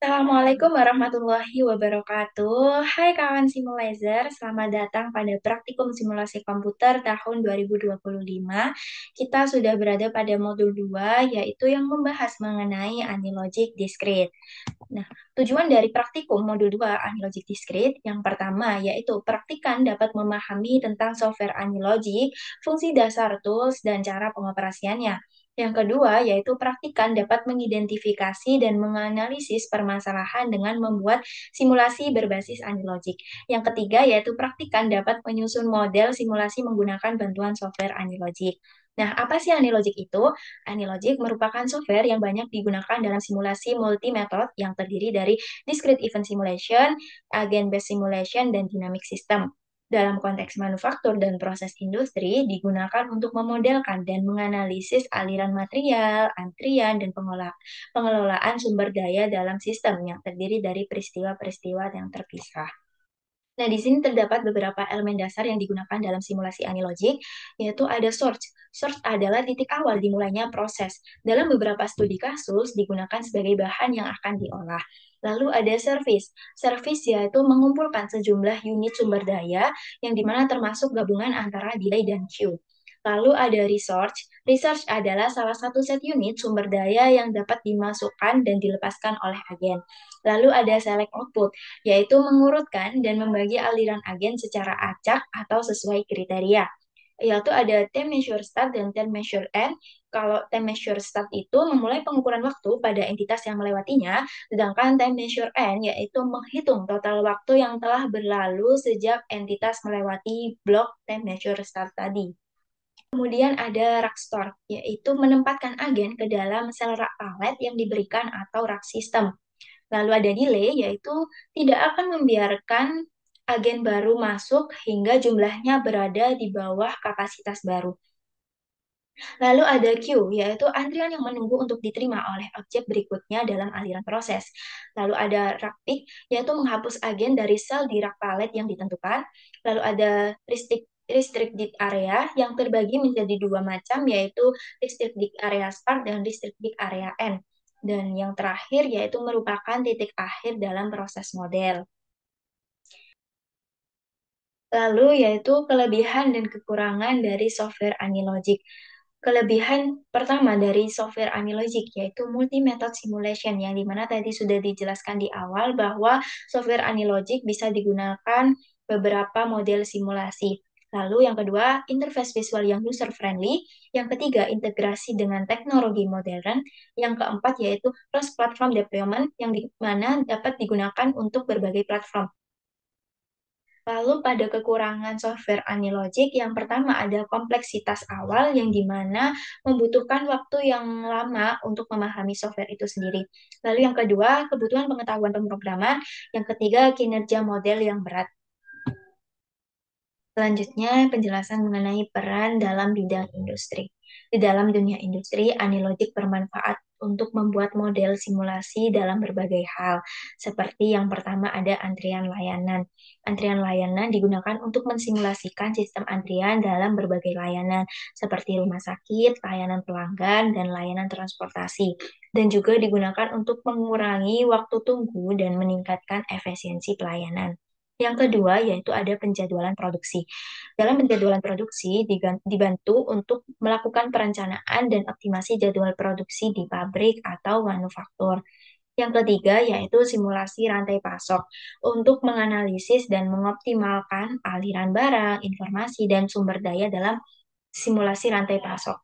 Assalamualaikum warahmatullahi wabarakatuh. Hai kawan Simulazer, selamat datang pada praktikum simulasi komputer tahun 2025. Kita sudah berada pada modul 2, yaitu yang membahas mengenai anti-logic discrete. Nah, tujuan dari praktikum modul 2 anti-logic discrete yang pertama yaitu praktikan dapat memahami tentang software anti-logic, fungsi dasar tools, dan cara pengoperasiannya. Yang kedua yaitu praktikan dapat mengidentifikasi dan menganalisis permasalahan dengan membuat simulasi berbasis anti-logic. Yang ketiga yaitu praktikan dapat menyusun model simulasi menggunakan bantuan software anti-logic. Nah, apa sih anti-logic itu? Anti-logic merupakan software yang banyak digunakan dalam simulasi multi-method yang terdiri dari discrete event simulation, agent-based simulation, dan dynamic system. Dalam konteks manufaktur dan proses industri, digunakan untuk memodelkan dan menganalisis aliran material, antrian, dan pengelolaan sumber daya dalam sistem yang terdiri dari peristiwa-peristiwa yang terpisah. Nah, di sini terdapat beberapa elemen dasar yang digunakan dalam simulasi analogi, yaitu ada source. Source adalah titik awal dimulainya proses. Dalam beberapa studi kasus, digunakan sebagai bahan yang akan diolah. Lalu ada service. Service yaitu mengumpulkan sejumlah unit sumber daya, yang dimana termasuk gabungan antara delay dan queue. Lalu ada research. Research adalah salah satu set unit sumber daya yang dapat dimasukkan dan dilepaskan oleh agen. Lalu ada select output, yaitu mengurutkan dan membagi aliran agen secara acak atau sesuai kriteria. Yaitu ada time measure start dan time measure end. Kalau time measure start itu memulai pengukuran waktu pada entitas yang melewatinya, sedangkan time measure end yaitu menghitung total waktu yang telah berlalu sejak entitas melewati blok time measure start tadi. Kemudian ada rack store, yaitu menempatkan agen ke dalam sel rak palet yang diberikan atau rack system. Lalu ada delay, yaitu tidak akan membiarkan agen baru masuk hingga jumlahnya berada di bawah kapasitas baru. Lalu ada queue, yaitu antrian yang menunggu untuk diterima oleh objek berikutnya dalam aliran proses. Lalu ada rack pick, yaitu menghapus agen dari sel di rak palet yang ditentukan. Lalu ada restricted area yang terbagi menjadi dua macam, yaitu restricted area start dan restricted area end. Dan yang terakhir yaitu merupakan titik akhir dalam proses model. Lalu yaitu kelebihan dan kekurangan dari software Anilogic. Kelebihan pertama dari software Anilogic yaitu multi-method simulation yang dimana tadi sudah dijelaskan di awal bahwa software Anilogic bisa digunakan beberapa model simulasi. Lalu yang kedua, interface visual yang user-friendly. Yang ketiga, integrasi dengan teknologi modern. Yang keempat, yaitu cross-platform deployment yang dimana dapat digunakan untuk berbagai platform. Lalu pada kekurangan software Anilogic, yang pertama ada kompleksitas awal yang dimana membutuhkan waktu yang lama untuk memahami software itu sendiri. Lalu yang kedua, kebutuhan pengetahuan pemrograman. Yang ketiga, kinerja model yang berat. Selanjutnya, penjelasan mengenai peran dalam bidang industri. Di dalam dunia industri, Anilogic bermanfaat untuk membuat model simulasi dalam berbagai hal. Seperti yang pertama ada antrian layanan. Antrian layanan digunakan untuk mensimulasikan sistem antrian dalam berbagai layanan, seperti rumah sakit, layanan pelanggan, dan layanan transportasi. Dan juga digunakan untuk mengurangi waktu tunggu dan meningkatkan efisiensi pelayanan. Yang kedua, yaitu ada penjadwalan produksi. Dalam penjadwalan produksi, dibantu untuk melakukan perencanaan dan optimasi jadwal produksi di pabrik atau manufaktur. Yang ketiga, yaitu simulasi rantai pasok untuk menganalisis dan mengoptimalkan aliran barang, informasi, dan sumber daya dalam simulasi rantai pasok.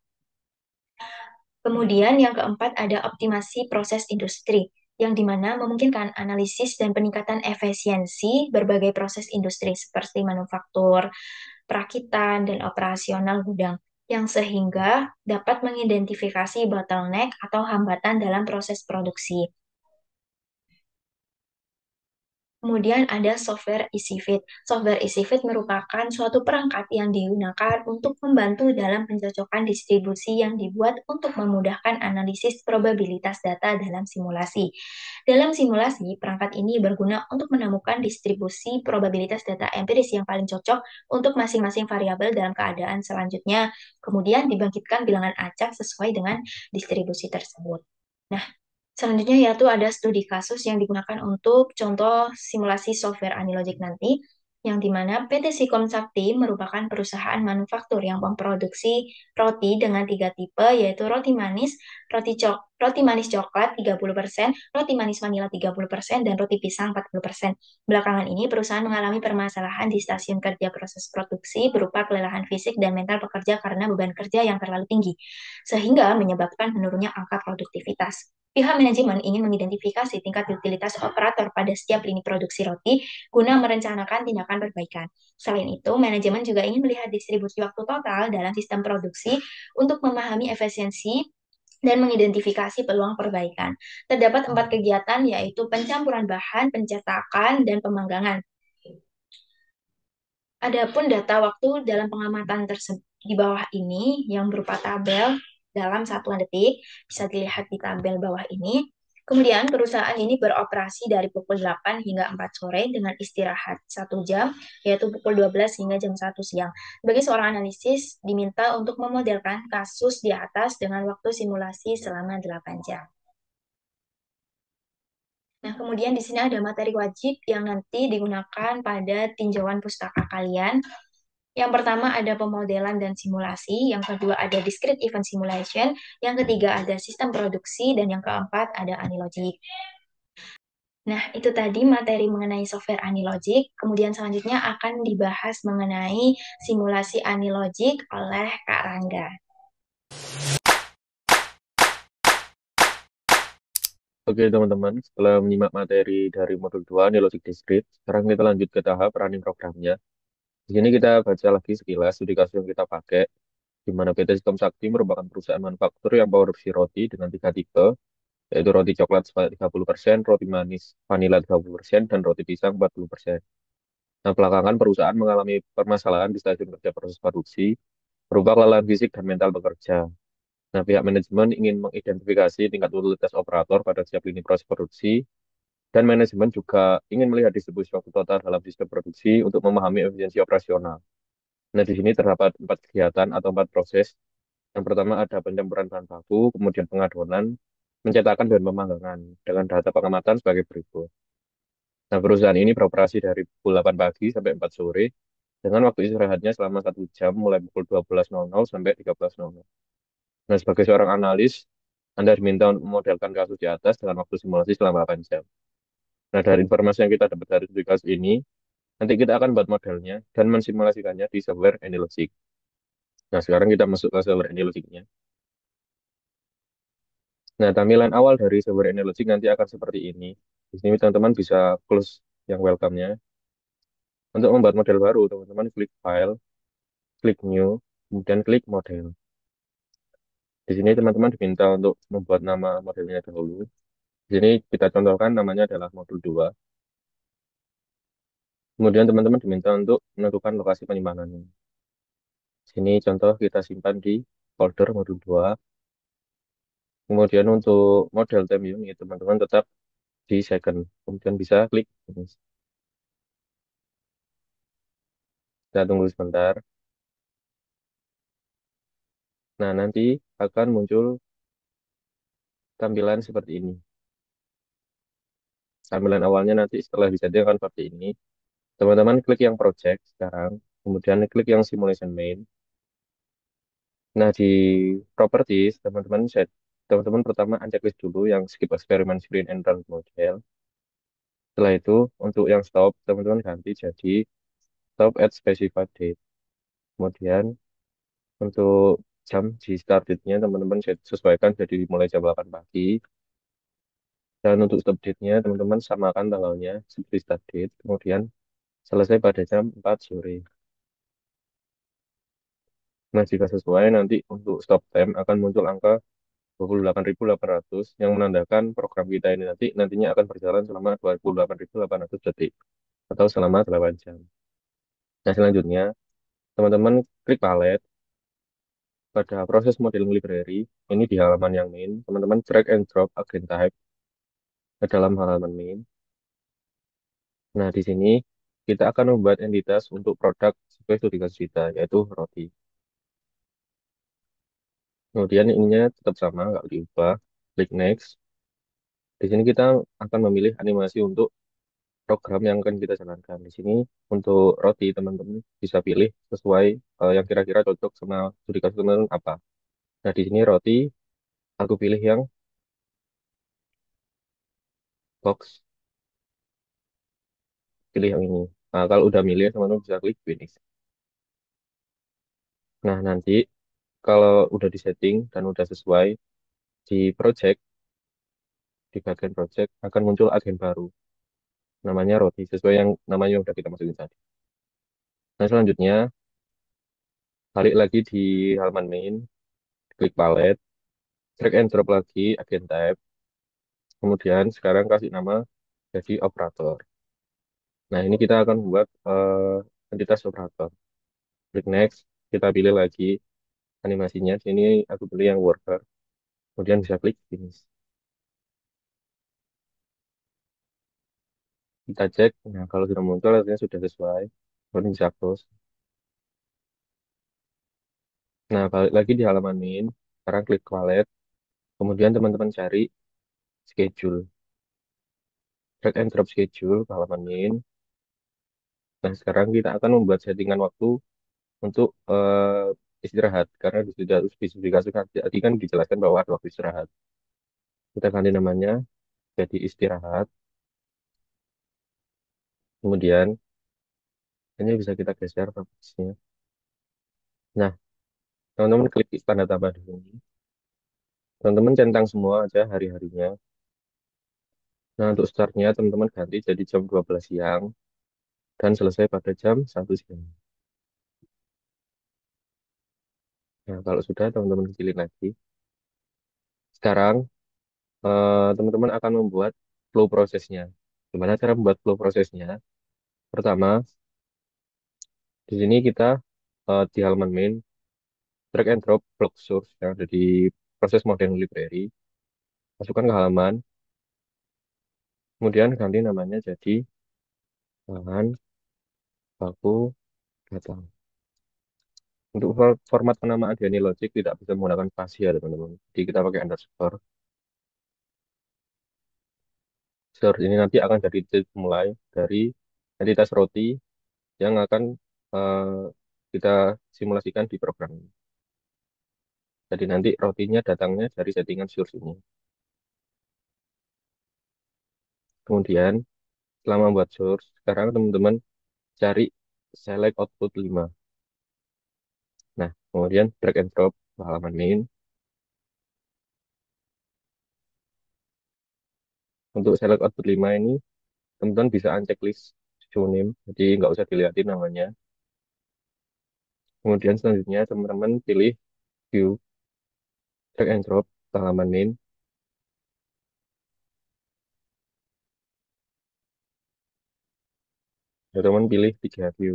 Kemudian yang keempat ada optimasi proses industri, yang dimana memungkinkan analisis dan peningkatan efisiensi berbagai proses industri seperti manufaktur, perakitan, dan operasional gudang, yang sehingga dapat mengidentifikasi bottleneck atau hambatan dalam proses produksi. Kemudian ada software EasyFit. Software EasyFit merupakan suatu perangkat yang digunakan untuk membantu dalam pencocokan distribusi yang dibuat untuk memudahkan analisis probabilitas data dalam simulasi. Dalam simulasi, perangkat ini berguna untuk menemukan distribusi probabilitas data empiris yang paling cocok untuk masing-masing variabel dalam keadaan selanjutnya, kemudian dibangkitkan bilangan acak sesuai dengan distribusi tersebut. Nah, Selanjutnya yaitu ada studi kasus yang digunakan untuk contoh simulasi software Anilogic nanti, yang dimana PT Sikom Sakti merupakan perusahaan manufaktur yang memproduksi roti dengan tiga tipe, yaitu roti manis coklat 30%, roti manis vanila 30%, dan roti pisang 40%. Belakangan ini, perusahaan mengalami permasalahan di stasiun kerja proses produksi berupa kelelahan fisik dan mental pekerja karena beban kerja yang terlalu tinggi, sehingga menyebabkan menurunnya angka produktivitas. Pihak manajemen ingin mengidentifikasi tingkat utilitas operator pada setiap lini produksi roti guna merencanakan tindakan perbaikan. Selain itu, manajemen juga ingin melihat distribusi waktu total dalam sistem produksi untuk memahami efisiensi dan mengidentifikasi peluang perbaikan. Terdapat 4 kegiatan, yaitu pencampuran bahan, pencetakan, dan pemanggangan. Adapun data waktu dalam pengamatan tersebut di bawah ini yang berupa tabel dalam satuan detik, bisa dilihat di tabel bawah ini. Kemudian perusahaan ini beroperasi dari pukul 8 hingga 4 sore dengan istirahat 1 jam, yaitu pukul 12 hingga jam 1 siang. Bagi seorang analisis, diminta untuk memodelkan kasus di atas dengan waktu simulasi selama 8 jam. Nah, kemudian di sini ada materi wajib yang nanti digunakan pada tinjauan pustaka kalian. Yang pertama ada pemodelan dan simulasi, yang kedua ada discrete event simulation, yang ketiga ada sistem produksi, dan yang keempat ada Anilogic. Nah, itu tadi materi mengenai software Anilogic. Kemudian selanjutnya akan dibahas mengenai simulasi Anilogic oleh Kak Rangga. Oke teman-teman, setelah menyimak materi dari modul 2 nih Logic Discrete, sekarang kita lanjut ke tahap running programnya. Di sini kita baca lagi sekilas studi kasus yang kita pakai, di mana PT Sikom Sakti merupakan perusahaan manufaktur yang produksi roti dengan tiga tipe, yaitu roti coklat sebanyak 30%, roti manis vanila 30%, dan roti pisang 40%. Nah, belakangan perusahaan mengalami permasalahan di stasiun kerja proses produksi, berupa kelelahan fisik dan mental bekerja. Nah, pihak manajemen ingin mengidentifikasi tingkat utilitas operator pada setiap lini proses produksi. Dan manajemen juga ingin melihat distribusi waktu total dalam sistem produksi untuk memahami efisiensi operasional. Nah, di sini terdapat 4 kegiatan atau 4 proses. Yang pertama ada pencampuran bahan baku, kemudian pengadonan, pencetakan dan pemanggangan dengan data pengamatan sebagai berikut. Nah, perusahaan ini beroperasi dari pukul 8 pagi sampai 4 sore dengan waktu istirahatnya selama 1 jam mulai pukul 12.00 sampai 13.00. Nah, sebagai seorang analis, Anda diminta untuk memodelkan kasus di atas dengan waktu simulasi selama 8 jam. Nah, dari informasi yang kita dapat dari studi kasus ini, nanti kita akan buat modelnya dan mensimulasikannya di software AnyLogic. Nah, sekarang kita masuk ke software AnyLogic-nya. Nah, tampilan awal dari software AnyLogic nanti akan seperti ini. Di sini teman-teman bisa close yang welcome-nya. Untuk membuat model baru, teman-teman klik File, klik New, kemudian klik Model. Di sini teman-teman diminta untuk membuat nama modelnya dahulu. Di sini kita contohkan namanya adalah modul 2. Kemudian teman-teman diminta untuk menentukan lokasi penyimpanannya. Di sini contoh kita simpan di folder modul 2. Kemudian untuk model time unit, teman-teman tetap di second. Kemudian bisa klik finish. Kita tunggu sebentar. Nah, nanti akan muncul tampilan seperti ini. Tampilan awalnya nanti setelah disetting akan seperti ini. Teman-teman klik yang project sekarang. Kemudian klik yang simulation main. Nah, di properties, teman-teman pertama unchecklist dulu yang skip experiment screen and run model. Setelah itu, untuk yang stop, teman-teman ganti jadi stop at specified date. Kemudian untuk jam di start date-nya teman-teman sesuaikan jadi mulai jam 8 pagi. Dan untuk stop date-nya teman-teman samakan tanggalnya seperti start date. Kemudian selesai pada jam 4 sore. Nah, jika sesuai nanti untuk stop time akan muncul angka 28.800 yang menandakan program kita ini nantinya akan berjalan selama 28.800 detik atau selama 8 jam. Nah, selanjutnya teman-teman klik palet pada proses modeling library. Ini di halaman yang main, teman-teman drag and drop agent type ke dalam halaman main. Nah, di sini kita akan membuat entitas untuk produk sesuai studi kasus kita, yaitu roti. Kemudian ininya tetap sama, nggak diubah. Klik next. Di sini kita akan memilih animasi untuk program yang akan kita jalankan. Di sini untuk roti teman-teman bisa pilih sesuai yang kira-kira cocok sama studi kasus teman-teman apa. Nah, di sini roti aku pilih yang box, pilih yang ini. Nah, kalau udah milih teman-teman bisa klik finish. Nah, nanti kalau udah disetting dan udah sesuai di project, di bagian project akan muncul agen baru namanya roti sesuai yang namanya yang udah kita masukin tadi. Nah, selanjutnya balik lagi di halaman main, klik palette, drag and drop lagi agen type. Kemudian sekarang kasih nama jadi operator. Nah, ini kita akan buat entitas operator. Klik next, kita pilih lagi animasinya. Sini aku pilih yang worker. Kemudian bisa klik finish. Kita cek, nah kalau sudah muncul artinya sudah sesuai. Kemudian bisa close. Nah, balik lagi di halaman main. Sekarang klik wallet. Kemudian teman-teman cari schedule. Drag and drop schedule ke halaman main. Nah, sekarang kita akan membuat settingan waktu untuk istirahat. Karena di spesifikasi tadi kan dijelaskan bahwa ada waktu istirahat. Kita ganti namanya jadi istirahat. Kemudian ini bisa kita geser fokusnya. Nah, teman-teman klik tanda tambah di sini. Teman-teman centang semua aja hari-harinya. Nah, untuk startnya teman-teman ganti jadi jam 12 siang dan selesai pada jam 1 siang. Nah, kalau sudah teman-teman kecilin lagi. Sekarang teman-teman akan membuat flow prosesnya. Gimana cara membuat flow prosesnya? Pertama, di sini kita di halaman main drag and drop block source yang ada di proses modern library. Masukkan ke halaman, kemudian ganti namanya jadi bahan baku data. Untuk format penamaan DNA logic tidak bisa menggunakan spasi ya teman-teman. Jadi kita pakai underscore. Source ini nanti akan jadi titik mulai dari entitas roti yang akan eh, kita simulasikan di program ini. Jadi nanti rotinya datangnya dari settingan source ini. Kemudian setelah membuat source, sekarang teman-teman cari select output 5. Nah, kemudian drag and drop ke halaman main. Untuk select output 5 ini, teman-teman bisa uncheck list show name, jadi nggak usah dilihatin namanya. Kemudian selanjutnya teman-teman pilih view, drag and drop ke halaman main. Ya, teman pilih 3 view.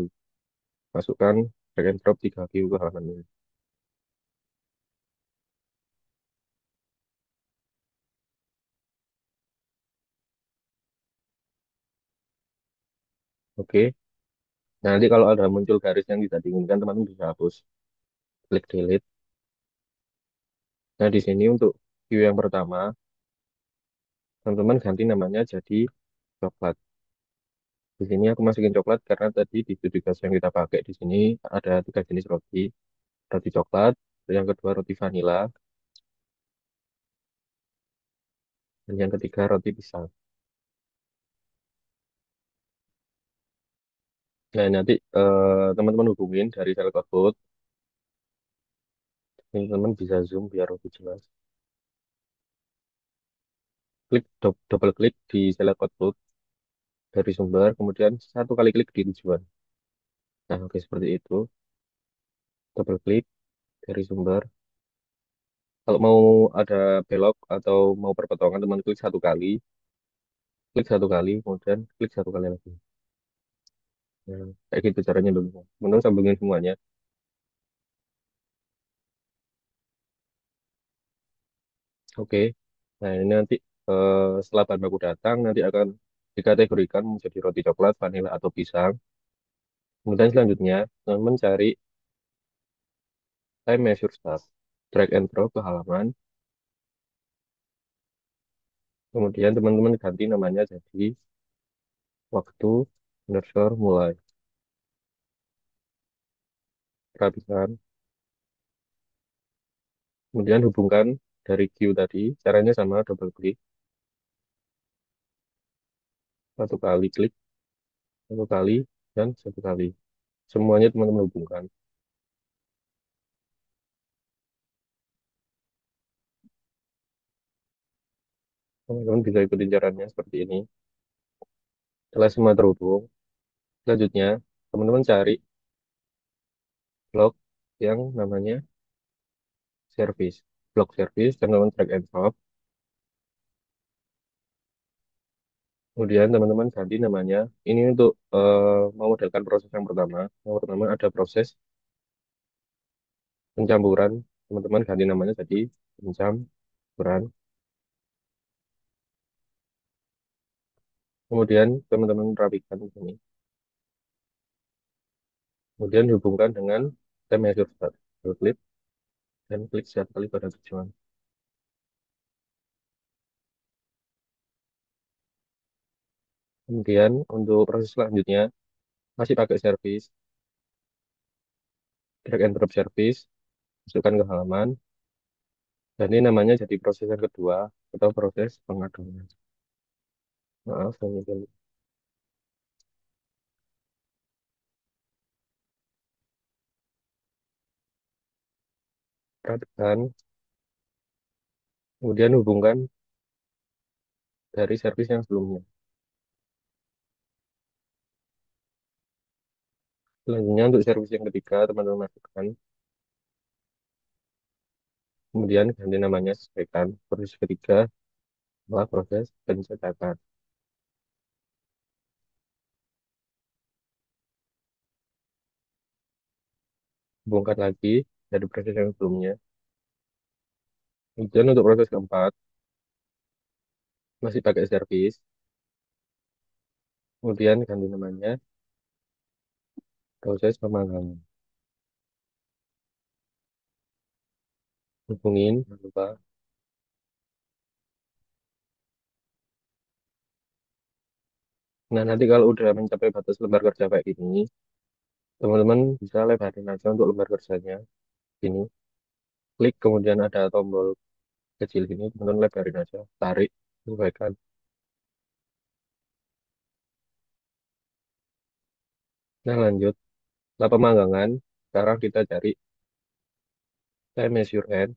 Masukkan drag and drop 3 view ke halaman main. Oke. Nah, nanti kalau ada muncul garis yang tidak diinginkan, teman-teman bisa hapus. Klik delete. Nah, di sini untuk view yang pertama, teman-teman ganti namanya jadi coklat. Di sini aku masukin coklat karena tadi di studi kasus yang kita pakai di sini ada 3 jenis roti. Roti coklat, yang kedua roti vanila, dan yang ketiga roti pisang. Nah, nanti teman-teman hubungin dari Select Output. Ini teman-teman bisa zoom biar lebih jelas. Klik double klik di Select Output dari sumber, kemudian satu kali klik di tujuan. Nah, oke seperti itu. Double klik dari sumber. Kalau mau ada belok atau mau perpotongan, teman klik satu kali, kemudian klik satu kali lagi. Nah, kayak gitu caranya dulu. Kemudian sambungin semuanya. Oke. Nah, ini nanti setelah bahan baku datang, nanti akan dikategorikan menjadi roti coklat, vanila, atau pisang. Kemudian selanjutnya, teman cari time measure start. Drag and drop ke halaman. Kemudian teman-teman ganti namanya jadi waktu underscore mulai. Perhatikan. Kemudian hubungkan dari Q tadi. Caranya sama, double klik. Satu kali klik, satu kali, dan satu kali. Semuanya teman-teman hubungkan. Teman-teman bisa ikutin caranya seperti ini. Setelah semua terhubung, selanjutnya teman-teman cari blok yang namanya service. Blok service, teman-teman drag and drop. Kemudian teman-teman ganti namanya. Ini untuk memodelkan proses yang pertama. Yang pertama ada proses pencampuran. Teman-teman ganti namanya jadi pencampuran. Kemudian teman-teman rapikan ini. Kemudian hubungkan dengan time measure start. Double klik dan klik satu kali pada tujuan. Kemudian untuk proses selanjutnya masih pakai service, drag and drop service, masukkan ke halaman. Dan ini namanya jadi proses yang kedua atau proses pengaduan. Maaf, ini perhatikan. Kemudian hubungkan dari service yang sebelumnya. Selanjutnya untuk service yang ketiga, teman-teman masukkan. Kemudian ganti namanya, sesuaikan. Proses ketiga adalah proses pencetakan. Bongkar lagi dari proses yang sebelumnya. Kemudian untuk proses keempat, masih pakai service. Kemudian ganti namanya, proses pemanggangan. Hubungin, jangan lupa. Nah, nanti kalau udah mencapai batas lembar kerja kayak ini, teman-teman bisa lebarin aja untuk lembar kerjanya. Ini, klik, kemudian ada tombol kecil ini, teman-teman lebarin aja. Tarik, sesuaikan. Nah, lanjut. Setelah pemanggangan, sekarang kita cari time measure end,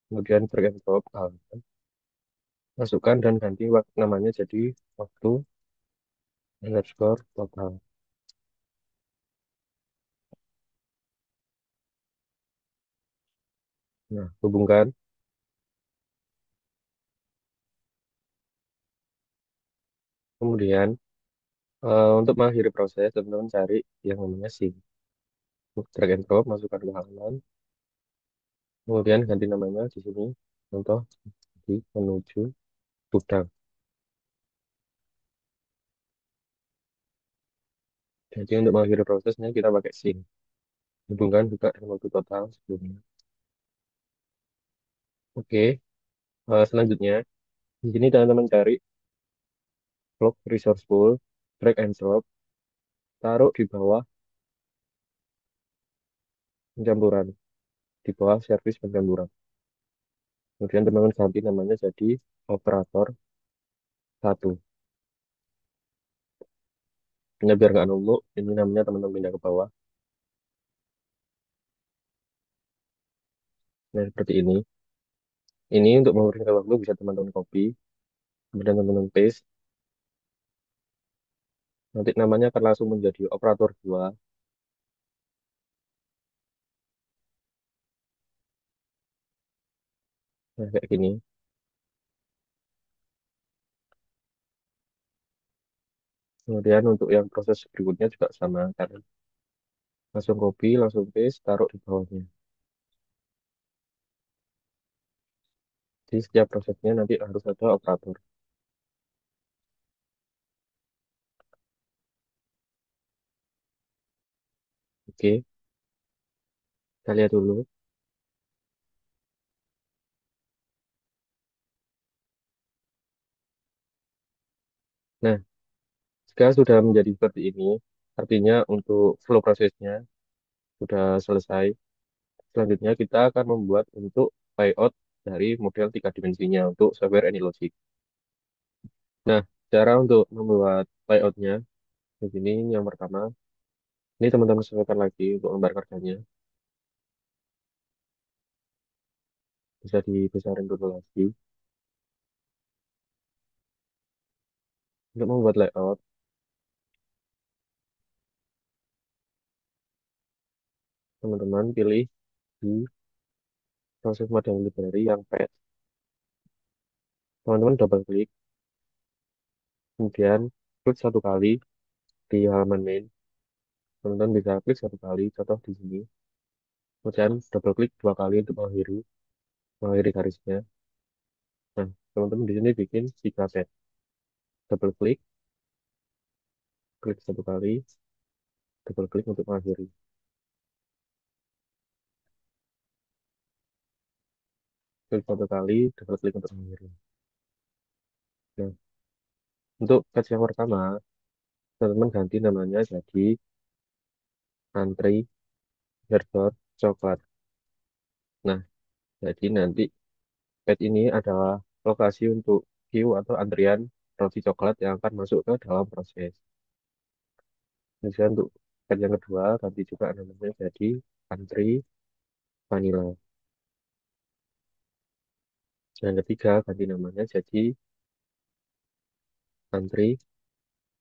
kemudian drag and drop, masukkan dan ganti waktu namanya jadi waktu underscore total. Nah, hubungkan. Kemudian untuk mengakhiri proses, teman-teman cari yang namanya sync. Drag and drop, masukkan ke halaman. Kemudian ganti namanya di sini. Contoh di menuju gudang. Jadi untuk mengakhiri prosesnya kita pakai sync. Hubungkan juga dengan waktu total sebelumnya. Oke, selanjutnya di sini teman-teman cari blok resource pool, drag and drop, taruh di bawah pencampuran, di bawah servis pencampuran. Kemudian teman-teman ganti namanya jadi operator satu. Ini biar nggak numpuk, ini namanya teman-teman pindah ke bawah. Nah, seperti ini. Ini untuk mempersingkat waktu bisa teman-teman copy, kemudian teman-teman paste. Nanti namanya akan langsung menjadi operator 2. Nah, kayak gini. Kemudian untuk yang proses berikutnya juga sama. Karena langsung copy, langsung paste, taruh di bawahnya. Di setiap prosesnya nanti harus ada operator. Oke, kita lihat dulu. Jika sudah menjadi seperti ini, artinya untuk flow prosesnya sudah selesai. Selanjutnya kita akan membuat untuk layout dari model tiga dimensinya untuk software AnyLogic. Nah, cara untuk membuat layoutnya begini. Yang pertama, ini teman-teman sesuaikan lagi untuk lembar kerjanya. Bisa dibesarin dulu lagi. Untuk membuat layout, teman-teman pilih di proses model library yang pet. Teman-teman double klik, kemudian klik satu kali di halaman main. Teman-teman bisa klik satu kali, contoh di sini. Kemudian double klik dua kali untuk mengakhiri garisnya. Nah, teman-teman di sini bikin tiga pet. Double klik, klik satu kali, double klik untuk mengakhiri. Klik satu kali, double klik untuk mengakhiri. Nah, untuk pet yang pertama, teman-teman ganti namanya jadi antri underscore coklat. Nah, jadi nanti pet ini adalah lokasi untuk queue atau antrian roti coklat yang akan masuk ke dalam proses. Misalnya untuk pet yang kedua, ganti juga namanya jadi antri vanilla. Yang ketiga, ganti namanya jadi antri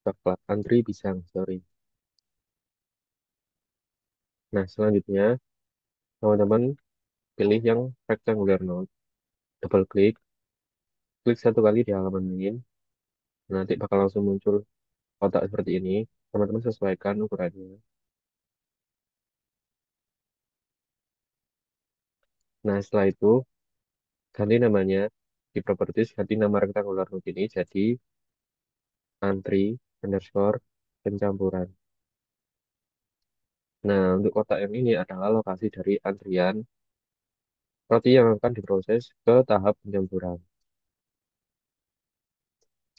coklat, antri pisang, sorry. Nah, selanjutnya, teman-teman pilih yang rectangular node, double klik, klik satu kali di halaman main, nanti bakal langsung muncul kotak seperti ini. Teman-teman sesuaikan ukurannya. Nah, setelah itu, ganti namanya di properties, ganti nama rectangular node ini jadi antri underscore pencampuran. Nah, untuk kotak yang ini adalah lokasi dari antrian roti yang akan diproses ke tahap pencampuran.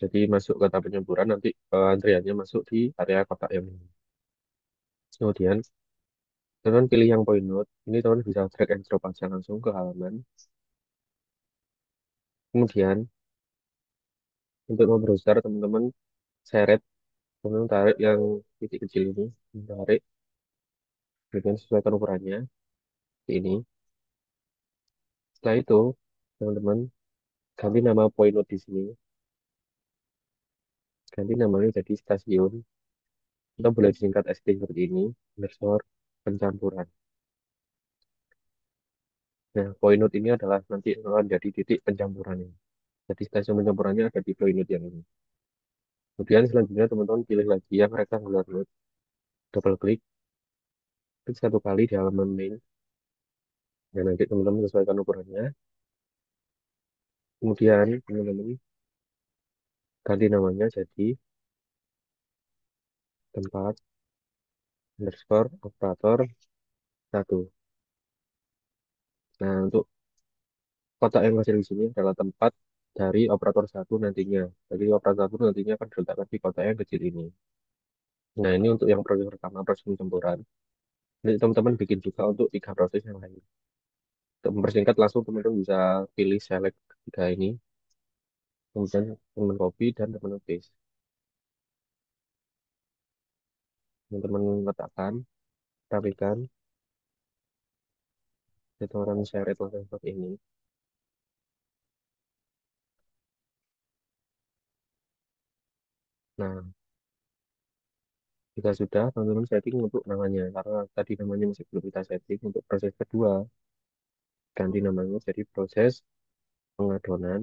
Jadi masuk ke tahap penyemburan nanti antriannya masuk di area kotak yang ini. Kemudian teman pilih yang point node. Ini teman bisa drag and drop aja langsung ke halaman. Kemudian untuk membrowser teman-teman seret, teman tarik yang titik kecil ini, tarik, kemudian sesuaikan ukurannya di ini. Setelah itu teman-teman ganti nama point node di sini, ganti namanya jadi stasiun. Kita boleh disingkat SD seperti ini, underscore pencampuran. Nah, point node ini adalah nanti akan jadi titik pencampurannya. Jadi stasiun pencampurannya ada di point node yang ini. Kemudian selanjutnya teman-teman pilih lagi yang rectangular node, double klik, klik satu kali di halaman main. Dan nanti teman-teman sesuaikan ukurannya. Kemudian teman-teman ganti namanya jadi tempat underscore operator satu. Nah, untuk kotak yang kecil di sini adalah tempat dari operator satu nantinya. Jadi operator satu nantinya akan diletakkan di kotak yang kecil ini. Nah, ini untuk yang proses pertama, proses pencampuran. Nanti teman-teman bikin juga untuk tiga proses yang lain. Untuk mempersingkat langsung teman-teman bisa pilih select tiga ini, kemudian teman copy dan teman paste. Teman-teman letakkan, rapikan, dan teman-teman share langsung seperti ini. Nah, jika sudah, teman-teman setting untuk namanya. Karena tadi namanya masih belum kita setting. Untuk proses kedua, ganti namanya jadi proses pengadonan.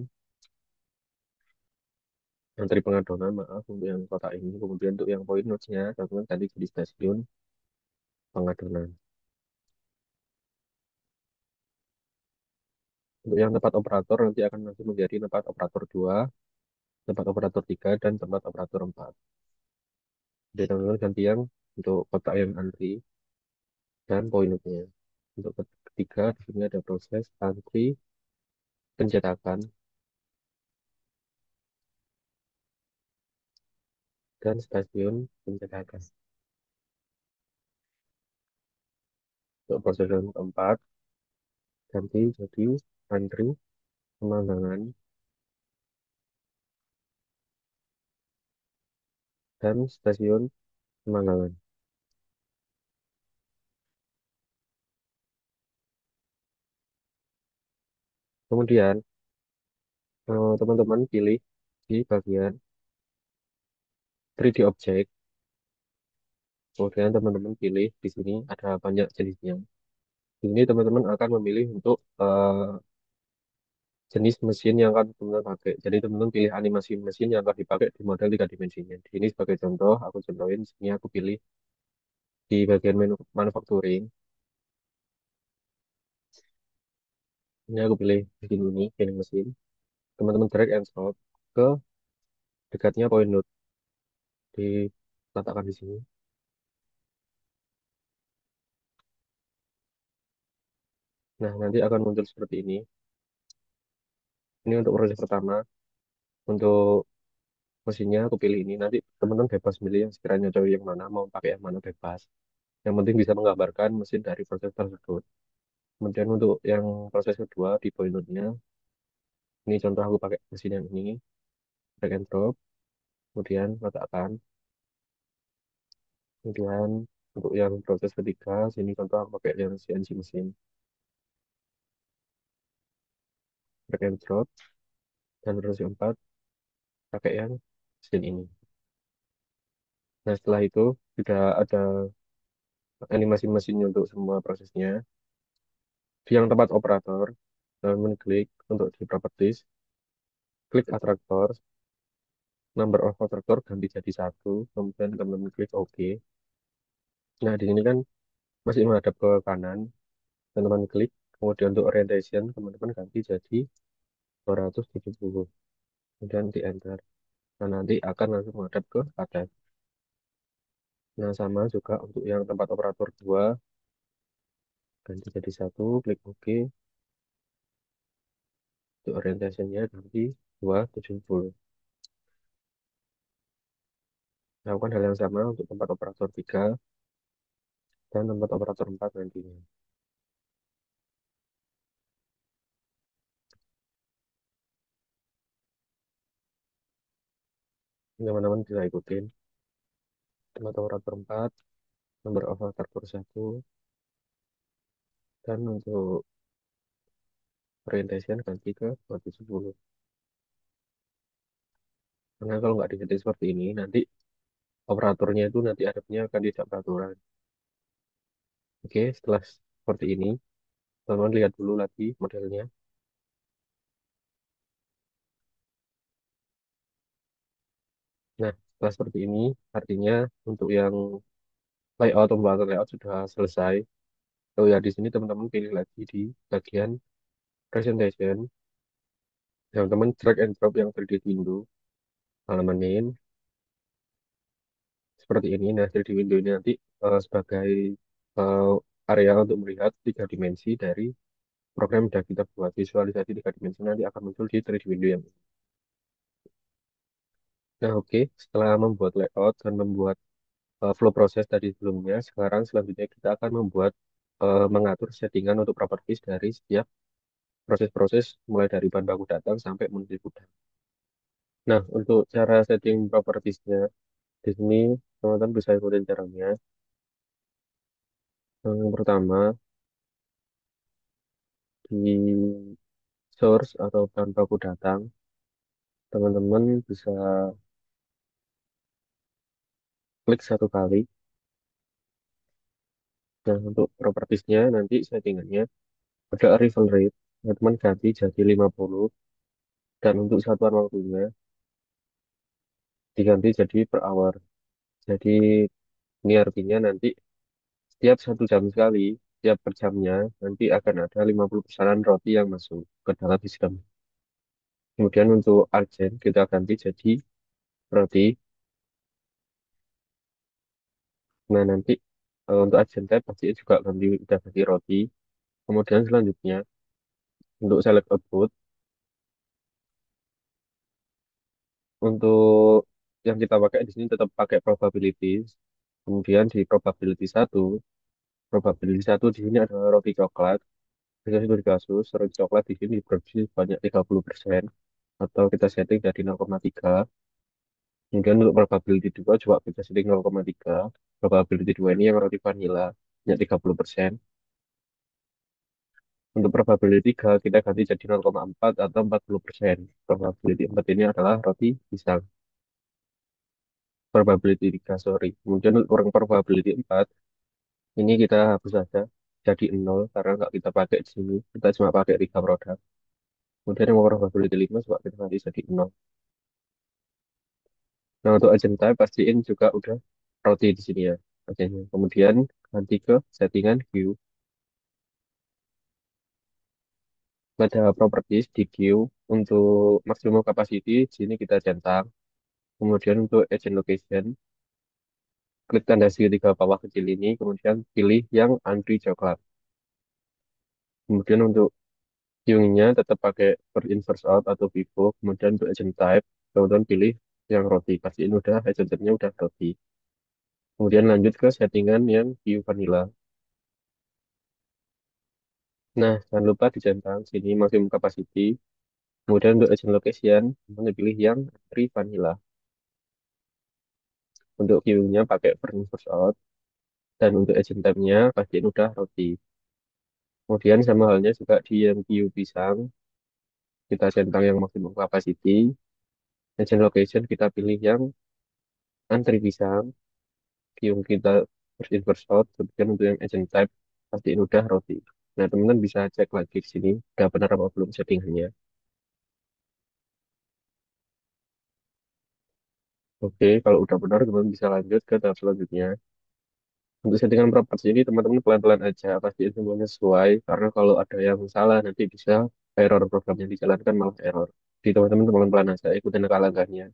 Antri pengadonan, maaf, untuk yang kotak ini. Kemudian untuk yang point notes-nya, teman-teman ganti jadi stasiun pengadonan. Untuk yang tempat operator, nanti akan langsung menjadi tempat operator 2, tempat operator 3, dan tempat operator 4. Jadi teman-teman ganti yang untuk kotak yang antri dan point note-nya. Untuk ketiga, di sini ada proses antri pencetakan dan stasiun pencetakan. Untuk proses yang keempat, ganti jadi antri pemandangan dan stasiun pemandangan. Kemudian, teman-teman pilih di bagian 3D object. Kemudian teman-teman pilih di sini ada banyak jenisnya. Di sini teman-teman akan memilih untuk jenis mesin yang akan teman-teman pakai. Jadi teman-teman pilih animasi mesin yang akan dipakai di model tiga dimensinya. Di sini sebagai contoh, aku contohin, di sini aku pilih di bagian menu manufacturing. Ini aku pilih mesin ini, pilih mesin. Teman-teman drag and drop ke dekatnya point node, diletakkan di sini. Nah, nanti akan muncul seperti ini. Ini untuk proses pertama. Untuk mesinnya aku pilih ini. Nanti teman-teman bebas milih yang sekiranya cowok yang mana, mau pakai yang mana bebas. Yang penting bisa menggambarkan mesin dari proses tersebut. Kemudian untuk yang proses kedua di point node-nya, ini contoh aku pakai mesin yang ini, drag and drop, kemudian letakkan. Kemudian untuk yang proses ketiga, sini contoh aku pakai yang CNC mesin, drag and drop, dan proses keempat pakai yang mesin ini. Nah, setelah itu sudah ada animasi mesinnya untuk semua prosesnya. Di yang tempat operator, teman klik untuk di properties, klik attractor, number of attractor ganti jadi satu, kemudian teman-teman klik OK. Nah, di sini kan masih menghadap ke kanan, teman-teman klik, kemudian untuk orientation, teman-teman ganti jadi 270, kemudian di enter. Nah, nanti akan langsung menghadap ke atas. Nah, sama juga untuk yang tempat operator 2, ganti jadi satu, klik OK, untuk orientationnya ganti 270. Lakukan hal yang sama untuk tempat operator 3 dan tempat operator 4 nantinya. Teman-teman bisa ikutin tempat operator 4, nomor operator 1, dan untuk orientation ganti ke 270. Karena kalau nggak disetting seperti ini, nanti operatornya itu nanti hadapnya akan tidak beraturan. Oke, setelah seperti ini, teman-teman lihat dulu lagi modelnya. Nah, setelah seperti ini, artinya untuk yang layout, pembuatan layout sudah selesai. Oh ya, di sini teman-teman pilih lagi di bagian presentation. Teman-teman drag and drop yang 3D window, halaman main, seperti ini. Nah, 3D window ini nanti sebagai eh, area untuk melihat tiga dimensi dari program yang sudah kita buat. Visualisasi tiga dimensi nanti akan muncul di 3D window yang ini. Nah, oke. Setelah membuat layout dan membuat flow proses tadi sebelumnya, sekarang selanjutnya kita akan membuat mengatur settingan untuk properties dari setiap proses-proses mulai dari bahan baku datang sampai menuju gudang. Nah, untuk cara setting propertiesnya di sini teman-teman bisa ikutin caranya. Yang pertama, di source atau bahan baku datang, teman-teman bisa klik satu kali. Nah, untuk propertiesnya nanti settingannya ada arrival rate, teman-teman ganti jadi 50, dan untuk satuan waktunya diganti jadi per hour. Jadi ini artinya nanti setiap 1 jam sekali, setiap per jamnya, nanti akan ada 50 pesanan roti yang masuk ke dalam sistem. Kemudian untuk urgent kita ganti jadi roti. Nah, nanti untuk urgent type pasti juga ganti, udah ganti roti. Kemudian selanjutnya untuk select output, untuk yang kita pakai di sini tetap pakai probabilities. Kemudian di probability satu di sini adalah roti coklat. Jika itu di kasus, roti coklat di sini diproduksi sebanyak 30%, atau kita setting jadi 0,3. Kemudian untuk probability 2 coba kita setting 0,3. Probability 2 ini yang roti vanilla, hanya 30%. Untuk probability 3 kita ganti jadi 0,4 atau 40%. Probability 4 ini adalah roti pisang. Probability 3, sorry. Kemudian untuk orang probability 4, ini kita hapus saja jadi 0 karena nggak kita pakai di sini. Kita cuma pakai 3 produk. Kemudian yang probability 5 coba kita ganti jadi 0. Nah, untuk agent type pastiin juga udah roti di sini ya agentnya. Kemudian ganti ke settingan queue. Pada properties di queue untuk maximum capacity di sini kita centang. Kemudian untuk agent location, klik tanda segitiga bawah kecil ini, kemudian pilih yang antri coklat. Kemudian untuk queuing-nya tetap pakai first in first out atau FIFO. Kemudian untuk agent type, kemudian pilih yang roti. Pastiin udah agent type-nya udah roti. Kemudian lanjut ke settingan yang queue vanilla. Nah, jangan lupa dicentang sini maximum capacity. Kemudian untuk agent location, teman pilih yang antri vanilla. Untuk queuing-nya pakai first in first out. Dan untuk agent type-nya pastiin udah roti. Kemudian sama halnya juga di yang queue pisang, kita centang yang maximum capacity. Agent location kita pilih yang antri pisang. Queue kita first in first out. Kemudian untuk yang agent type pastiin udah roti. Nah, teman-teman bisa cek lagi di sini udah benar apa belum settingannya. Oke, kalau udah benar teman-teman bisa lanjut ke tahap selanjutnya. Untuk settingan properti ini teman-teman pelan-pelan aja, pastiin semuanya sesuai. Karena kalau ada yang salah nanti bisa error program yang dijalankan malah error. Jadi teman-teman pelan-pelan aja, ikutin langkah-langkahnya.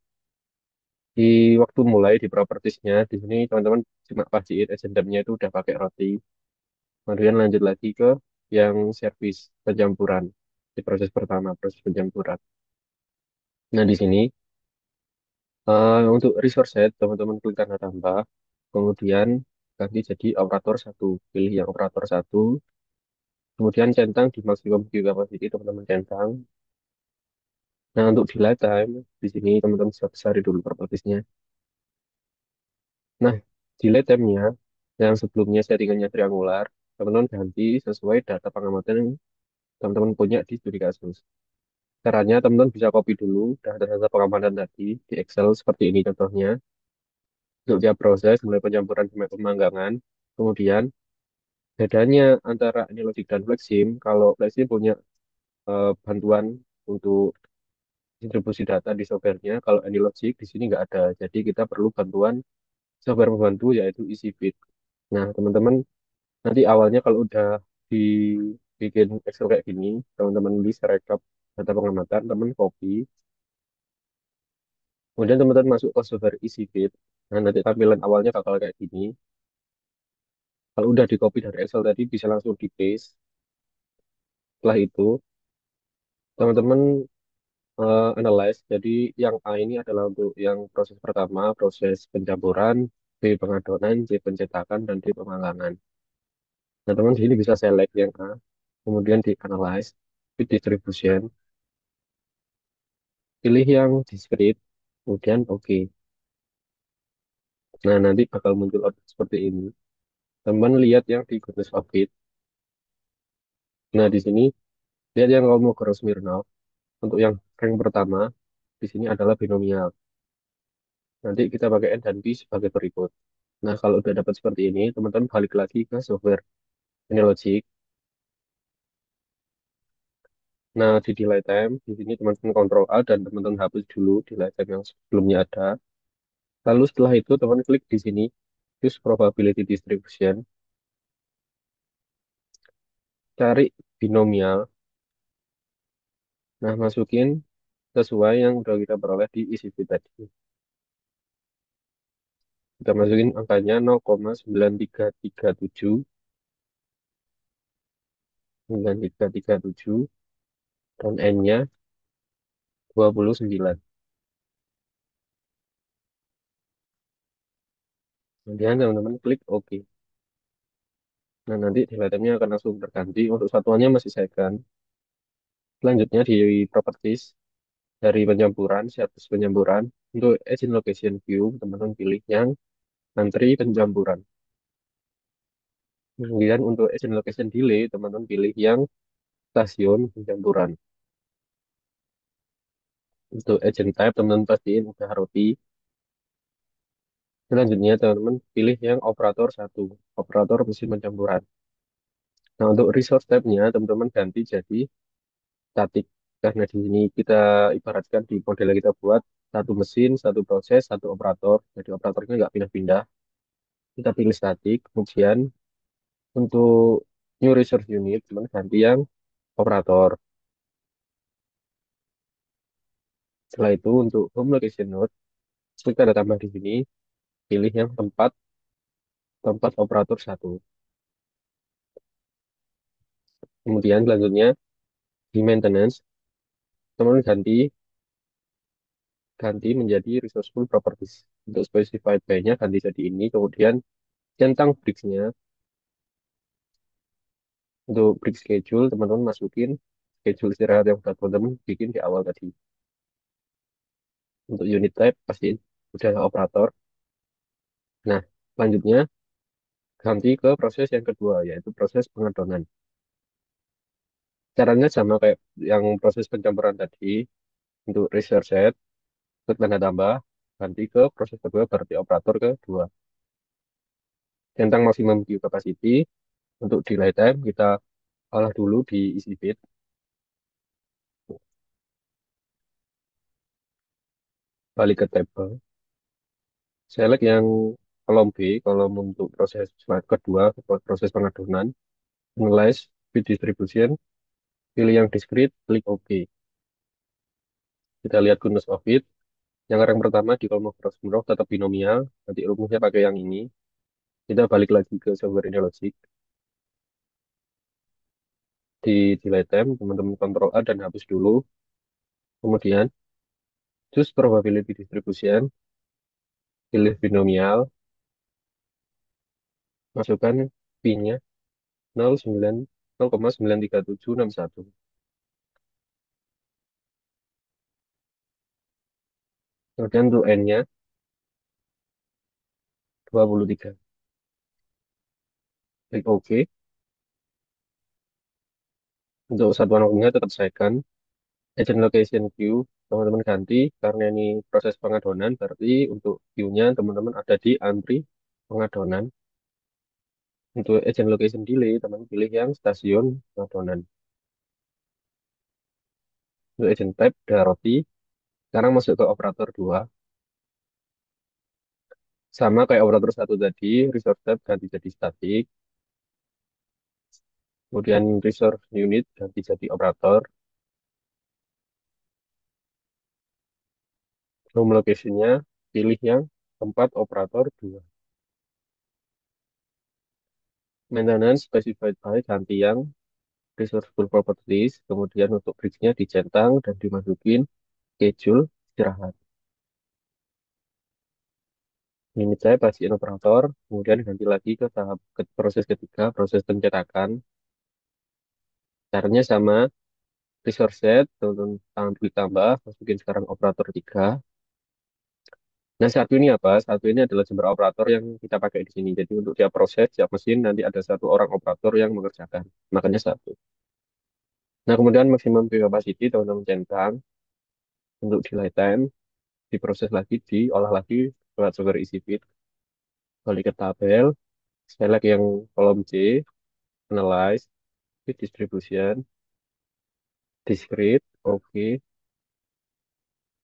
Di waktu mulai di propertiesnya, di sini teman-teman cuma pastiin agendamnya itu udah pakai roti. Kemudian lanjut lagi ke yang service pencampuran. Di proses pertama, proses pencampuran. Nah, di sini untuk resource set, teman-teman klik tanda tambah. Kemudian ganti jadi operator satu. Pilih yang operator satu. Kemudian centang di maksimum queue capacity, teman-teman centang. Nah, untuk delay time, di sini teman-teman bisa besari dulu propertiesnya. Nah, delay time-nya yang sebelumnya settingannya triangular, teman-teman ganti sesuai data pengamatan yang teman-teman punya di studi kasus. Caranya, teman-teman bisa copy dulu data-data pengamatan tadi di Excel seperti ini contohnya. Untuk tiap proses, mulai pencampuran sampai pemanggangan. Kemudian, bedanya antara Anylogic dan Flexim, kalau Flexim punya bantuan untuk distribusi data di softwarenya, kalau Anylogic di sini nggak ada. Jadi kita perlu bantuan software pembantu yaitu EasyFit. Nah, teman-teman nanti awalnya kalau udah dibikin Excel kayak gini, teman-teman bisa rekap data pengamatan, teman copy, kemudian teman-teman masuk ke software EasyFit. Nah, nanti tampilan awalnya bakal kayak gini. Kalau udah di copy dari Excel tadi bisa langsung di paste. Setelah itu, teman-teman analyze. Jadi yang A ini adalah untuk yang proses pertama, proses pencampuran, B pengadonan, C pencetakan, dan D pemalangan. Nah, teman di sini bisa select yang A, kemudian di analyze, fit distribution, pilih yang discrete, kemudian oke. Nah, nanti bakal muncul output seperti ini. Teman lihat yang di Goodness of It. Nah, di sini lihat yang kamu Kolmogorov Smirnov. Untuk yang rank pertama, di sini adalah binomial. Nanti kita pakai N dan P sebagai berikut. Nah, kalau udah dapat seperti ini, teman-teman balik lagi ke software ini logic. Nah, di delay time, di sini teman-teman kontrol A dan teman-teman hapus dulu delay time yang sebelumnya ada. Lalu setelah itu, teman klik di sini, use probability distribution, cari binomial. Nah, masukin sesuai yang udah kita peroleh di ECV tadi. Kita masukin angkanya 0,9337, 9337, dan N-nya 29. Kemudian teman-teman klik OK. Nah, nanti di itemnya akan langsung terganti. Untuk satuannya masih second. Selanjutnya di properties, dari pencampuran, status pencampuran. Untuk agent location view, teman-teman pilih yang antri pencampuran. Kemudian untuk agent location delay, teman-teman pilih yang stasiun pencampuran. Untuk agent type, teman-teman pastiin udah roti. Selanjutnya, teman-teman pilih yang operator satu, operator mesin pencampuran. Nah, untuk resource type-nya, teman-teman ganti jadi statik. Karena di sini kita ibaratkan di model yang kita buat, satu mesin, satu proses, satu operator. Jadi operatornya nggak pindah-pindah. Kita pilih statik. Kemudian untuk new resource unit, teman ganti yang operator. Setelah itu untuk home location node, kita ada tambah di sini, pilih yang tempat tempat operator satu. Kemudian selanjutnya di maintenance, teman ganti ganti menjadi resourceful properties. Untuk specified by-nya ganti jadi ini. Kemudian centang bricks-nya, untuk brick schedule, teman-teman masukin schedule istirahat yang sudah teman-teman bikin di awal tadi. Untuk unit type, pastiin udah operator. Nah, selanjutnya ganti ke proses yang kedua, yaitu proses pengadonan. Caranya sama kayak yang proses pencampuran tadi. Untuk resource set, ke tanda tambah, ganti ke proses kedua, berarti operator kedua. Centang maximum queue capacity, untuk delay time, kita olah dulu di isi bit, balik ke table. Select yang kolom B, kolom untuk proses kedua, proses pengadonan. Analyze bit distribution, pilih yang discrete, klik OK. Kita lihat goodness of it. Yang rank pertama di kolom cross block tetap binomial. Nanti rumusnya pakai yang ini. Kita balik lagi ke software ini logic. Di delay time, teman-teman Ctrl A dan hapus dulu. Kemudian, choose probability distribution, pilih binomial, masukkan P-nya 0,9 0,93761. Kemudian untuk N-nya 23. Klik OK. Untuk satuan waktunya tetap second. Agent location queue, teman-teman ganti. Karena ini proses pengadonan, berarti untuk queue-nya teman-teman ada di antri pengadonan. Untuk agent location delay, teman-teman pilih yang stasiun pengadonan. Untuk agent type, udah roti. Sekarang masuk ke operator 2. Sama kayak operator satu tadi, resource type ganti jadi static. Kemudian resource unit ganti jadi operator. Home location-nya pilih yang tempat operator 2. Maintenance specified by ganti yang resourceful properties. Kemudian untuk bridge-nya dicentang dan dimasukin schedule istirahat. Ini saya pastiin operator. Kemudian ganti lagi ke tahap proses ketiga, proses pencetakan. Caranya sama, resource set, teman tangan klik tambah, masukin sekarang operator 3. Nah, satu ini apa? Satu ini adalah jumlah operator yang kita pakai di sini. Jadi untuk tiap proses, tiap mesin, nanti ada satu orang operator yang mengerjakan. Makanya satu. Nah, kemudian maksimum queue capacity, teman-teman centang. Untuk delay time, diproses lagi, diolah lagi lewat software isi bit. Balik ke tabel, select yang kolom C, analyze, bit distribution, discrete, oke.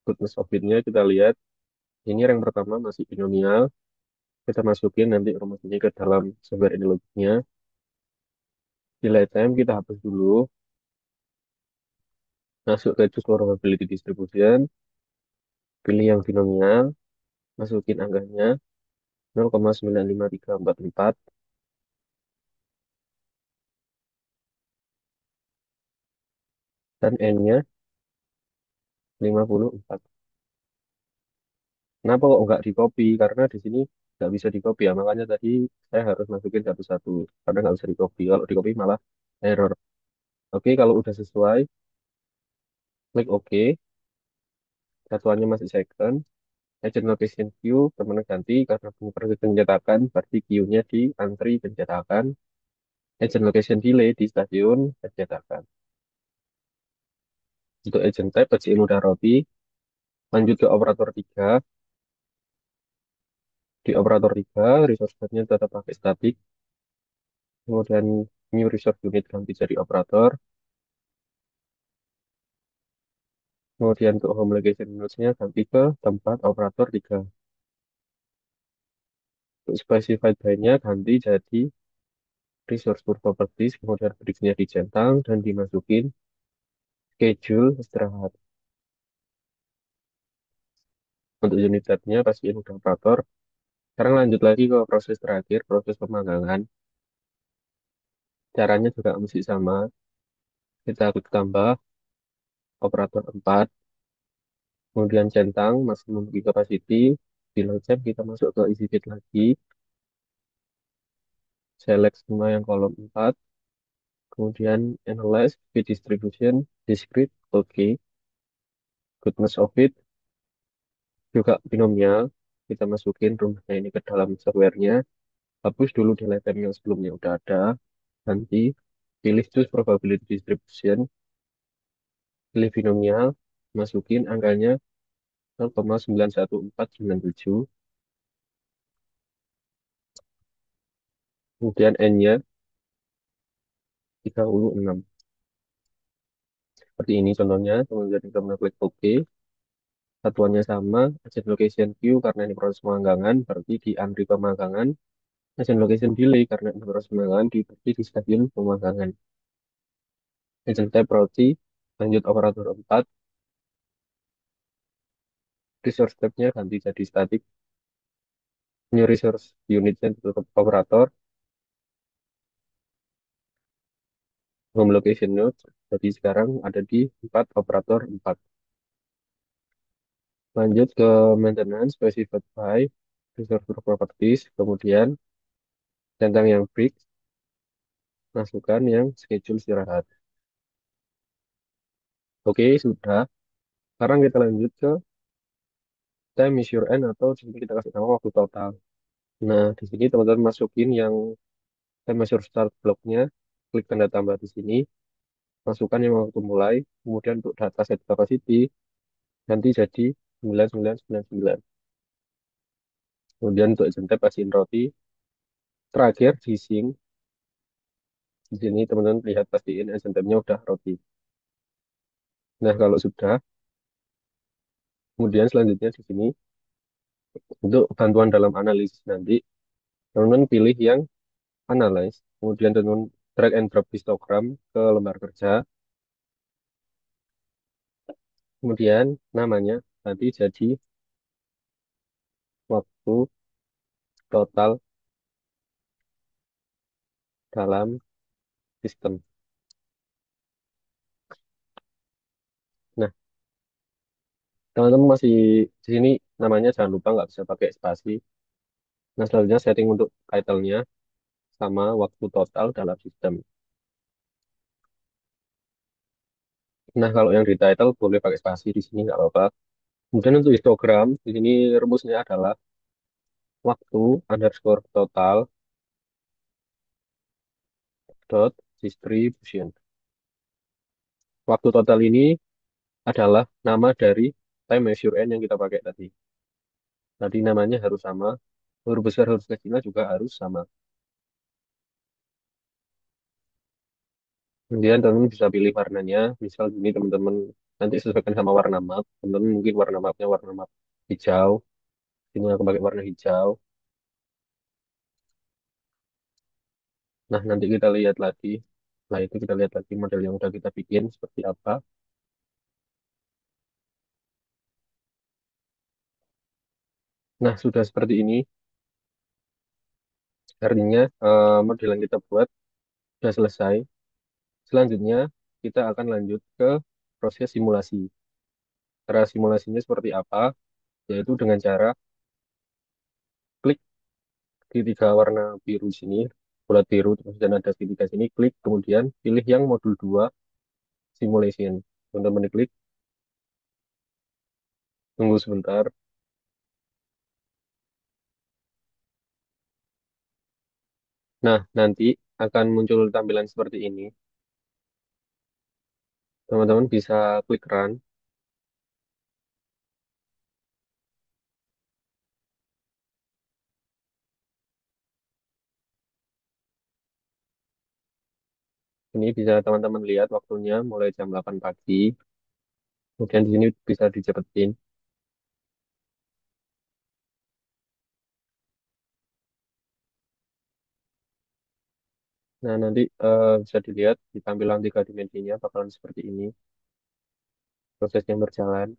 Goodness of bitnya kita lihat. Ini yang pertama masih binomial. Kita masukin nanti rumusnya ke dalam software ini logiknya. Delay time kita hapus dulu. Masuk ke choose probability distribution. Pilih yang binomial. Masukin angkanya 0,95344 dan N-nya 54. Kenapa kok nggak di copy? Karena di sini nggak bisa di copy ya. Makanya tadi saya harus masukin satu-satu karena nggak bisa di copy. Kalau di copy malah error. Oke, kalau udah sesuai, klik OK. Satuannya masih second. Agent location queue teman ganti karena punya proses pencetakan, berarti queue-nya di antri pencetakan. Agent location delay di stasiun pencetakan. Untuk agent type, bagian udah roti. Lanjut ke operator 3. Di operator 3, resource type-nya tetap pakai static. Kemudian new resource unit ganti jadi operator. Kemudian untuk home location units-nya ganti ke tempat operator 3. Untuk specified by-nya ganti jadi resource for properties. Kemudian bridge-nya dicentang dan dimasukin schedule istirahat. Untuk unit tab-nya pastiin udah operator. Sekarang lanjut lagi ke proses terakhir, proses pemanggangan. Caranya juga mesti sama. Kita klik tambah operator 4, kemudian centang maximum key capacity. Di locap kita masuk ke isi bed lagi, select semua yang kolom 4, kemudian analyze bed distribution, discrete, oke. Goodness of it, juga binomial. Kita masukin rumusnya ini ke dalam software-nya. Hapus dulu delete time yang sebelumnya udah ada. Ganti, pilih choose probability distribution, pilih binomial, masukin angkanya 0,91497, kemudian N-nya 36. Seperti ini contohnya, kemudian kita klik OK. Satuannya sama, agent location queue karena ini proses pemanggangan, berarti di antri pemanggangan. Agent location delay karena ini proses pemanggangan, berarti di stasiun pemanggangan. Agent type roti, lanjut operator 4. Resource type-nya ganti jadi static. New resource unit-nya tetap operator. Home location node, jadi sekarang ada di 4 operator 4. Lanjut ke maintenance specified by resource properties, kemudian centang yang break, masukkan yang schedule istirahat. Oke, sudah. Sekarang kita lanjut ke time measure end atau di sini kita kasih nama waktu total. Nah, di sini teman-teman masukin yang time measure start blocknya, klik tanda tambah di sini, masukkan yang waktu mulai, kemudian untuk data set capacity nanti jadi 9999. Kemudian untuk agent type pastiin roti. Terakhir di sync. Di sini teman-teman lihat pastiin agent type-nya udah roti. Nah, kalau sudah, kemudian selanjutnya di sini untuk bantuan dalam analisis nanti, teman-teman pilih yang analyze, kemudian teman-teman drag and drop histogram ke lembar kerja, kemudian namanya nanti jadi waktu total dalam sistem. Nah, teman-teman masih di sini namanya jangan lupa nggak bisa pakai spasi. Nah, selanjutnya setting untuk title-nya sama waktu total dalam sistem. Nah, kalau yang di title boleh pakai spasi di sini nggak apa-apa. Kemudian untuk histogram, di sini rumusnya adalah waktu underscore total dot distribution. Waktu total ini adalah nama dari time measure n yang kita pakai tadi. Tadi namanya harus sama, huruf besar huruf kecilnya juga harus sama. Kemudian teman-teman bisa pilih warnanya, misal ini teman-teman nanti sesuaikan sama warna map. Teman-teman mungkin warna mapnya warna map hijau. Ini aku pakai warna hijau. Nah, nanti kita lihat lagi. Nah, itu kita lihat lagi model yang udah kita bikin seperti apa. Nah, sudah seperti ini. Artinya model yang kita buat sudah selesai. Selanjutnya, kita akan lanjut ke proses simulasi. Cara simulasinya seperti apa? Yaitu dengan cara klik. segitiga warna biru sini, bulat biru, terus dan ada segitiga sini, klik, kemudian pilih yang modul 2 simulation. Teman-teman klik, tunggu sebentar. Nah, nanti akan muncul tampilan seperti ini. Teman-teman bisa klik run. Ini bisa teman-teman lihat waktunya mulai jam 8 pagi. Kemudian di sini bisa dicepetin. Nah, nanti bisa dilihat di tampilan tiga dimensinya bakalan seperti ini. Prosesnya berjalan.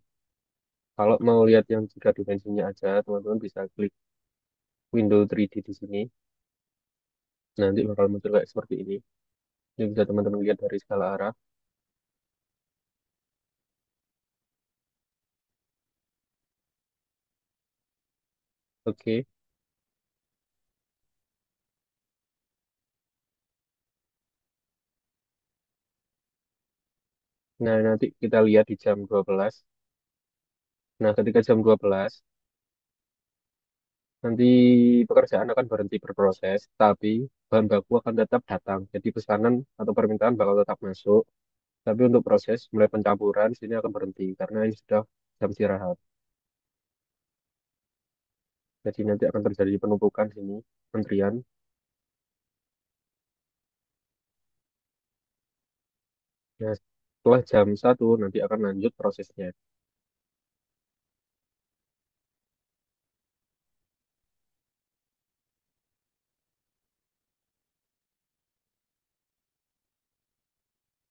Kalau mau lihat yang tiga dimensinya aja, teman-teman bisa klik window 3D di sini. Nanti bakal muncul kayak seperti ini. Ini bisa teman-teman lihat dari segala arah. Oke. Nah, nanti kita lihat di jam 12. Nah, ketika jam 12, nanti pekerjaan akan berhenti berproses, tapi bahan baku akan tetap datang. Jadi pesanan atau permintaan bakal tetap masuk. Tapi untuk proses mulai pencampuran sini akan berhenti karena ini sudah jam istirahat. Jadi nanti akan terjadi penumpukan sini, pentrian. Nah, setelah jam 1 nanti akan lanjut prosesnya.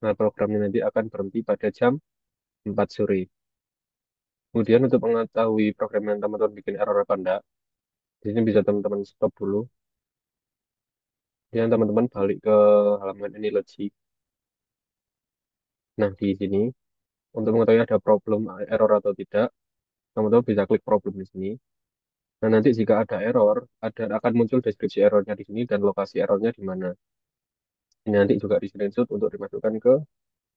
Nah, programnya nanti akan berhenti pada jam 4 sore. Kemudian untuk mengetahui program yang teman-teman bikin error apa enggak, di sini bisa teman-teman stop dulu. Kemudian teman-teman balik ke halaman ini logic. Nah, di sini untuk mengetahui ada problem error atau tidak, teman-teman bisa klik problem di sini. Nah, nanti jika ada error, akan muncul deskripsi errornya di sini dan lokasi errornya di mana. Ini nanti juga di screenshot untuk dimasukkan ke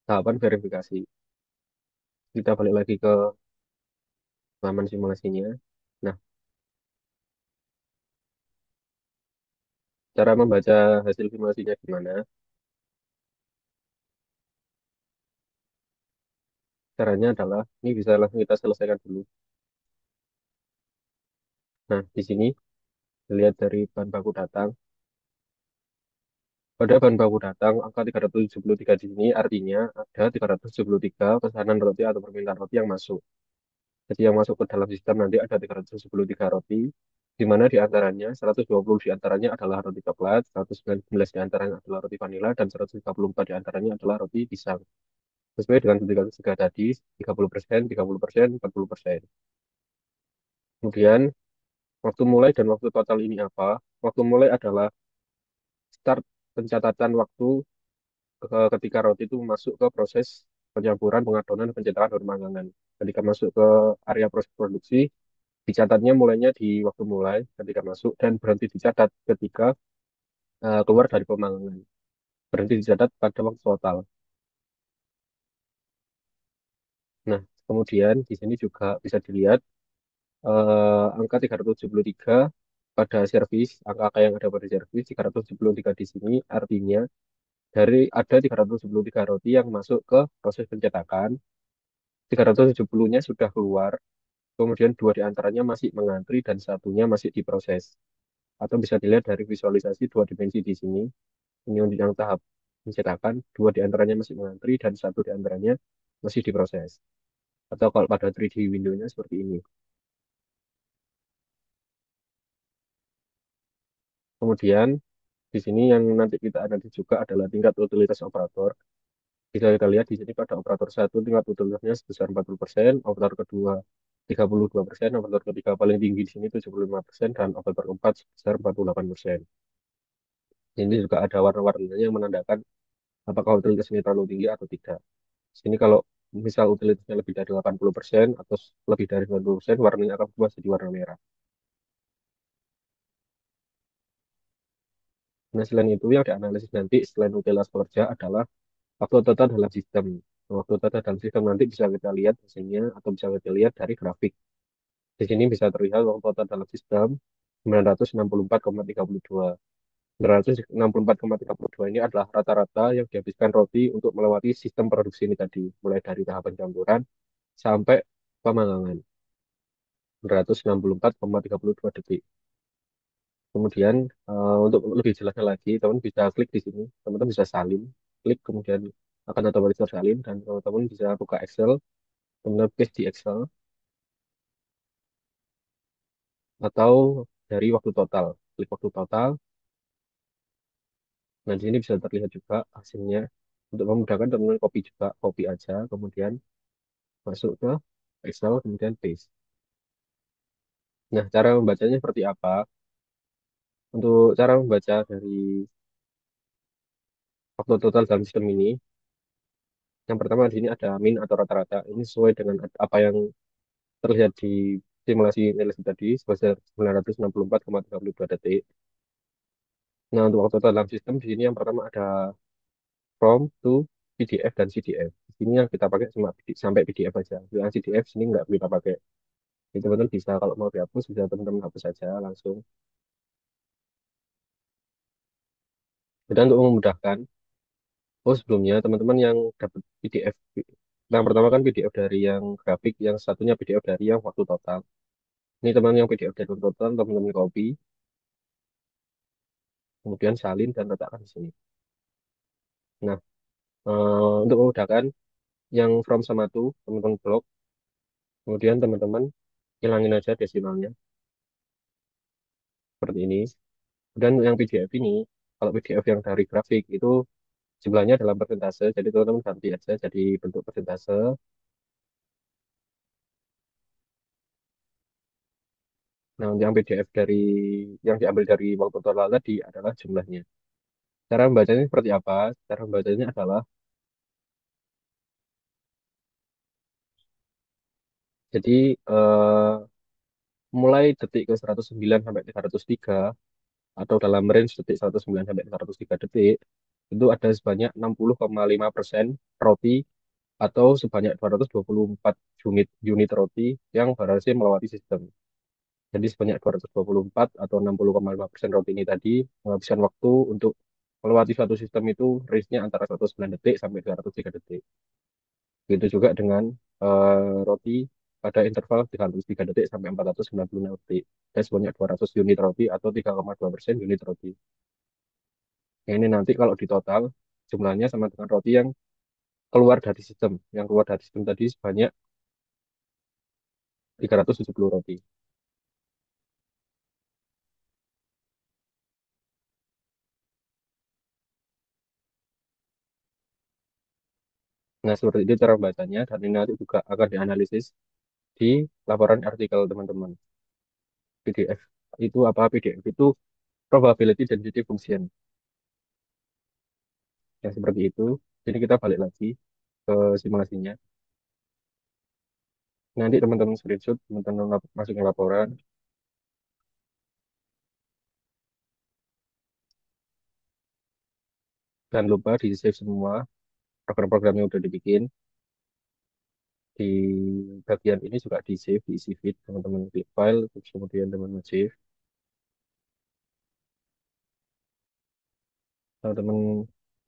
tahapan verifikasi. Kita balik lagi ke halaman simulasinya. Nah, cara membaca hasil simulasinya gimana? Caranya adalah, ini bisa langsung kita selesaikan dulu. Nah, di sini dilihat dari bahan baku datang. Pada bahan baku datang, angka 373 di sini artinya ada 373 pesanan roti atau permintaan roti yang masuk. Jadi yang masuk ke dalam sistem nanti ada 373 roti, di mana di antaranya 120 di antaranya adalah roti coklat, 119 di antaranya adalah roti vanila, dan 134 di antaranya adalah roti pisang. Sesuai dengan tiga tadi, 30%, 30%, 40%. Kemudian, waktu mulai dan waktu total ini apa? Waktu mulai adalah start pencatatan waktu ketika roti itu masuk ke proses pencampuran, pengadonan, pencetakan, dan pemanggangan. Ketika masuk ke area proses produksi, dicatatnya mulainya di waktu mulai ketika masuk dan berhenti dicatat ketika keluar dari pemanggangan. Berhenti dicatat pada waktu total. Nah, kemudian di sini juga bisa dilihat angka 373 pada servis, angka-angka yang ada pada servis 373 di sini artinya dari ada 373 roti yang masuk ke proses pencetakan, 370-nya sudah keluar, kemudian dua di antaranya masih mengantri dan satunya masih diproses. Atau bisa dilihat dari visualisasi dua dimensi di sini. Ini untuk yang tahap pencetakan, dua di antaranya masih mengantri dan satu di antaranya masih diproses. Atau kalau pada 3D window-nya seperti ini. Kemudian di sini yang nanti kita analisis juga adalah tingkat utilitas operator. Bisa kita lihat di sini pada operator satu tingkat utilitasnya sebesar 40%, operator kedua 32%, operator ketiga paling tinggi di sini 75%, dan operator keempat sebesar 48%. Ini juga ada warna-warnanya yang menandakan apakah utilitas ini terlalu tinggi atau tidak. Di sini kalau misal utilitasnya lebih dari 80% atau lebih dari 90%, warnanya akan berubah jadi warna merah. Nah, selain itu yang dianalisis nanti selain utilitas pekerja adalah waktu total dalam sistem. Waktu total dalam sistem nanti bisa kita lihat hasilnya atau bisa kita lihat dari grafik. Di sini bisa terlihat waktu total dalam sistem 964,32. 964,32 ini adalah rata-rata yang dihabiskan roti untuk melewati sistem produksi ini tadi, mulai dari tahapan campuran sampai pemanggangan. 964,32 detik. Kemudian untuk lebih jelasnya lagi, teman bisa klik di sini, teman-teman bisa salin, klik kemudian akan otomatis tersalin dan teman-teman bisa buka Excel, teman-teman paste di Excel atau dari waktu total, klik waktu total. Nah, di sini bisa terlihat juga hasilnya. Untuk memudahkan teman-teman copy juga, copy aja, kemudian masuk ke Excel, kemudian paste. Nah, cara membacanya seperti apa? Untuk cara membaca dari waktu total dalam sistem ini, yang pertama di sini ada min atau rata-rata. Ini sesuai dengan apa yang terlihat di simulasi nilai tadi sebesar 964,32 detik. Nah, untuk waktu total dalam sistem di sini yang pertama ada from to PDF dan CDF. Di sini yang kita pakai cuma sampai PDF aja. Yang CDF sini nggak kita pakai. Jadi teman-teman bisa kalau mau dihapus bisa teman-teman hapus saja langsung. Dan untuk memudahkan, oh sebelumnya teman-teman yang dapat PDF, yang pertama kan PDF dari yang grafik, yang satunya PDF dari yang waktu total. Ini teman yang PDF dari waktu total, teman-teman copy, kemudian salin dan letakkan di sini. Nah, untuk memudahkan, yang from sama to, teman-teman blok, kemudian teman-teman hilangin aja desimalnya, seperti ini. Dan yang PDF ini, kalau PDF yang dari grafik, itu jumlahnya dalam persentase, jadi teman-teman ganti aja jadi bentuk persentase. Nah, untuk yang PDF dari yang diambil dari waktu total tadi adalah jumlahnya. Cara membacanya seperti apa? Cara membacanya adalah jadi mulai detik ke 109 sampai 303 atau dalam range detik 109 sampai 303 detik itu ada sebanyak 60,5% roti atau sebanyak 224 unit unit roti yang berhasil melewati sistem. Jadi sebanyak 224 atau 60,5% roti ini tadi menghabiskan waktu untuk melewati suatu sistem itu range-nya antara 109 detik sampai 203 detik. Begitu juga dengan roti pada interval 303 detik sampai 496 detik. Dan sebanyak 200 unit roti atau 3,2% unit roti. Nah, ini nanti kalau di total jumlahnya sama dengan roti yang keluar dari sistem. Yang keluar dari sistem tadi sebanyak 370 roti. Nah, seperti itu cara membacanya dan ini nanti juga akan dianalisis di laporan artikel teman-teman. PDF itu apa? PDF itu probability density function. Yang seperti itu. Jadi kita balik lagi ke simulasinya. Nanti teman-teman screenshot, teman-teman masukin laporan. Jangan lupa di-save semua program-program yang udah dibikin. Di bagian ini juga di-save, diisi feed. Teman-teman klik file, terus kemudian teman-teman save. Teman-teman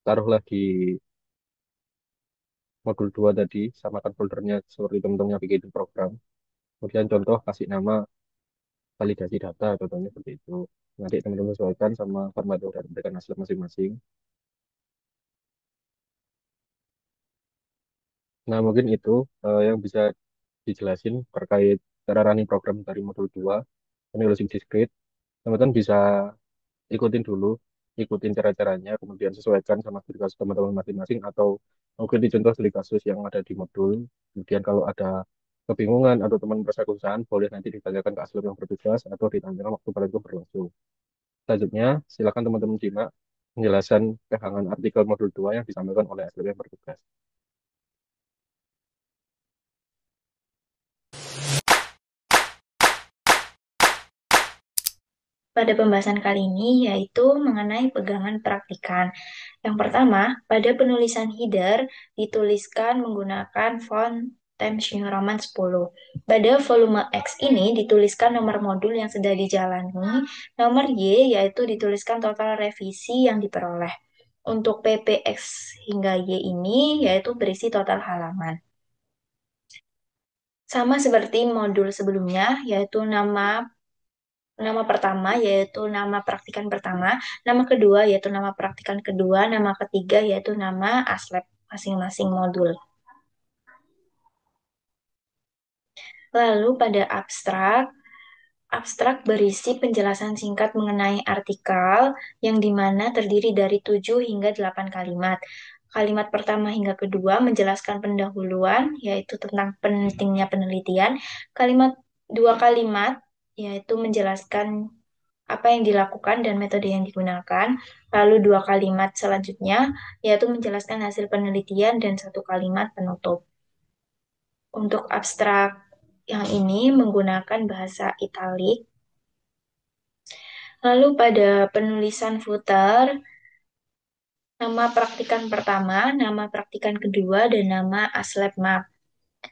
taruhlah di modul 2 tadi, samakan foldernya seperti teman-teman yang bikin program. Kemudian contoh kasih nama validasi data, contohnya seperti itu. Nanti teman-teman sesuaikan sama format yang udah diberikan hasil masing-masing. Nah, mungkin itu yang bisa dijelasin terkait cara running program dari modul 2 ini logic discrete. Teman-teman bisa ikutin dulu, ikutin cara-caranya, kemudian sesuaikan sama studi kasus teman-teman masing-masing atau mungkin dicontoh studi kasus yang ada di modul. Kemudian kalau ada kebingungan atau teman merasa kesusahan, boleh nanti ditanyakan ke asesor yang bertugas atau ditanyakan waktu pada itu berlangsung. Selanjutnya, silakan teman-teman simak penjelasan kehangan artikel modul 2 yang disampaikan oleh asesor yang bertugas. pada pembahasan kali ini yaitu mengenai pegangan praktikan. Yang pertama, pada penulisan header dituliskan menggunakan font Times New Roman 10. Pada volume X ini dituliskan nomor modul yang sudah dijalani, nomor Y yaitu dituliskan total revisi yang diperoleh. Untuk PPX hingga Y ini yaitu berisi total halaman. Sama seperti modul sebelumnya, yaitu nama nama pertama yaitu nama praktikan pertama, nama kedua yaitu nama praktikan kedua, nama ketiga yaitu nama aslab masing-masing modul. Lalu pada abstrak, abstrak berisi penjelasan singkat mengenai artikel yang dimana terdiri dari 7 hingga 8 kalimat. Kalimat pertama hingga kedua menjelaskan pendahuluan, yaitu tentang pentingnya penelitian. Kalimat dua kalimat, yaitu menjelaskan apa yang dilakukan dan metode yang digunakan. Lalu dua kalimat selanjutnya, yaitu menjelaskan hasil penelitian dan satu kalimat penutup. Untuk abstrak yang ini menggunakan bahasa Italik. Lalu pada penulisan footer, nama praktikan pertama, nama praktikan kedua, dan nama aslab map.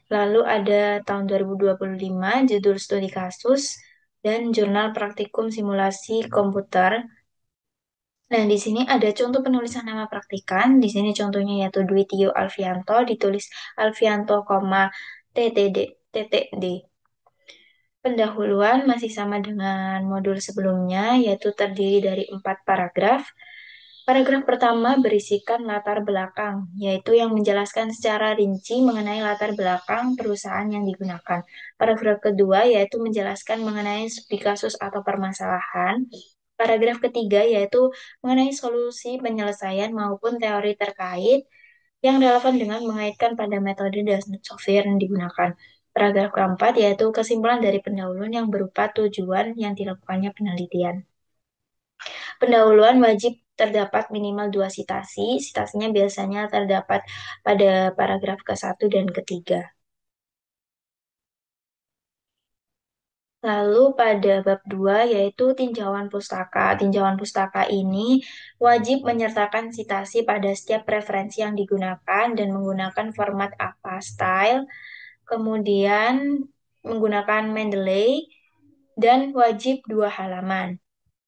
Lalu ada tahun 2025, judul studi kasus, dan jurnal praktikum simulasi komputer. Nah, di sini ada contoh penulisan nama praktikan. Di sini contohnya yaitu Dwi Tio Alfianto, ditulis Alfianto, TTD, titik D. Pendahuluan masih sama dengan modul sebelumnya, yaitu terdiri dari 4 paragraf. Paragraf pertama berisikan latar belakang, yaitu yang menjelaskan secara rinci mengenai latar belakang perusahaan yang digunakan. Paragraf kedua yaitu menjelaskan mengenai studi kasus atau permasalahan. Paragraf ketiga yaitu mengenai solusi penyelesaian maupun teori terkait yang relevan dengan mengaitkan pada metode dan software yang digunakan. Paragraf keempat yaitu kesimpulan dari pendahuluan yang berupa tujuan yang dilakukannya penelitian. Pendahuluan wajib terdapat minimal 2 citasi. Citasinya biasanya terdapat pada paragraf ke-1 dan ketiga. Lalu pada bab 2 yaitu tinjauan pustaka. Tinjauan pustaka ini wajib menyertakan citasi pada setiap referensi yang digunakan dan menggunakan format apa style, kemudian menggunakan Mendeley, dan wajib 2 halaman.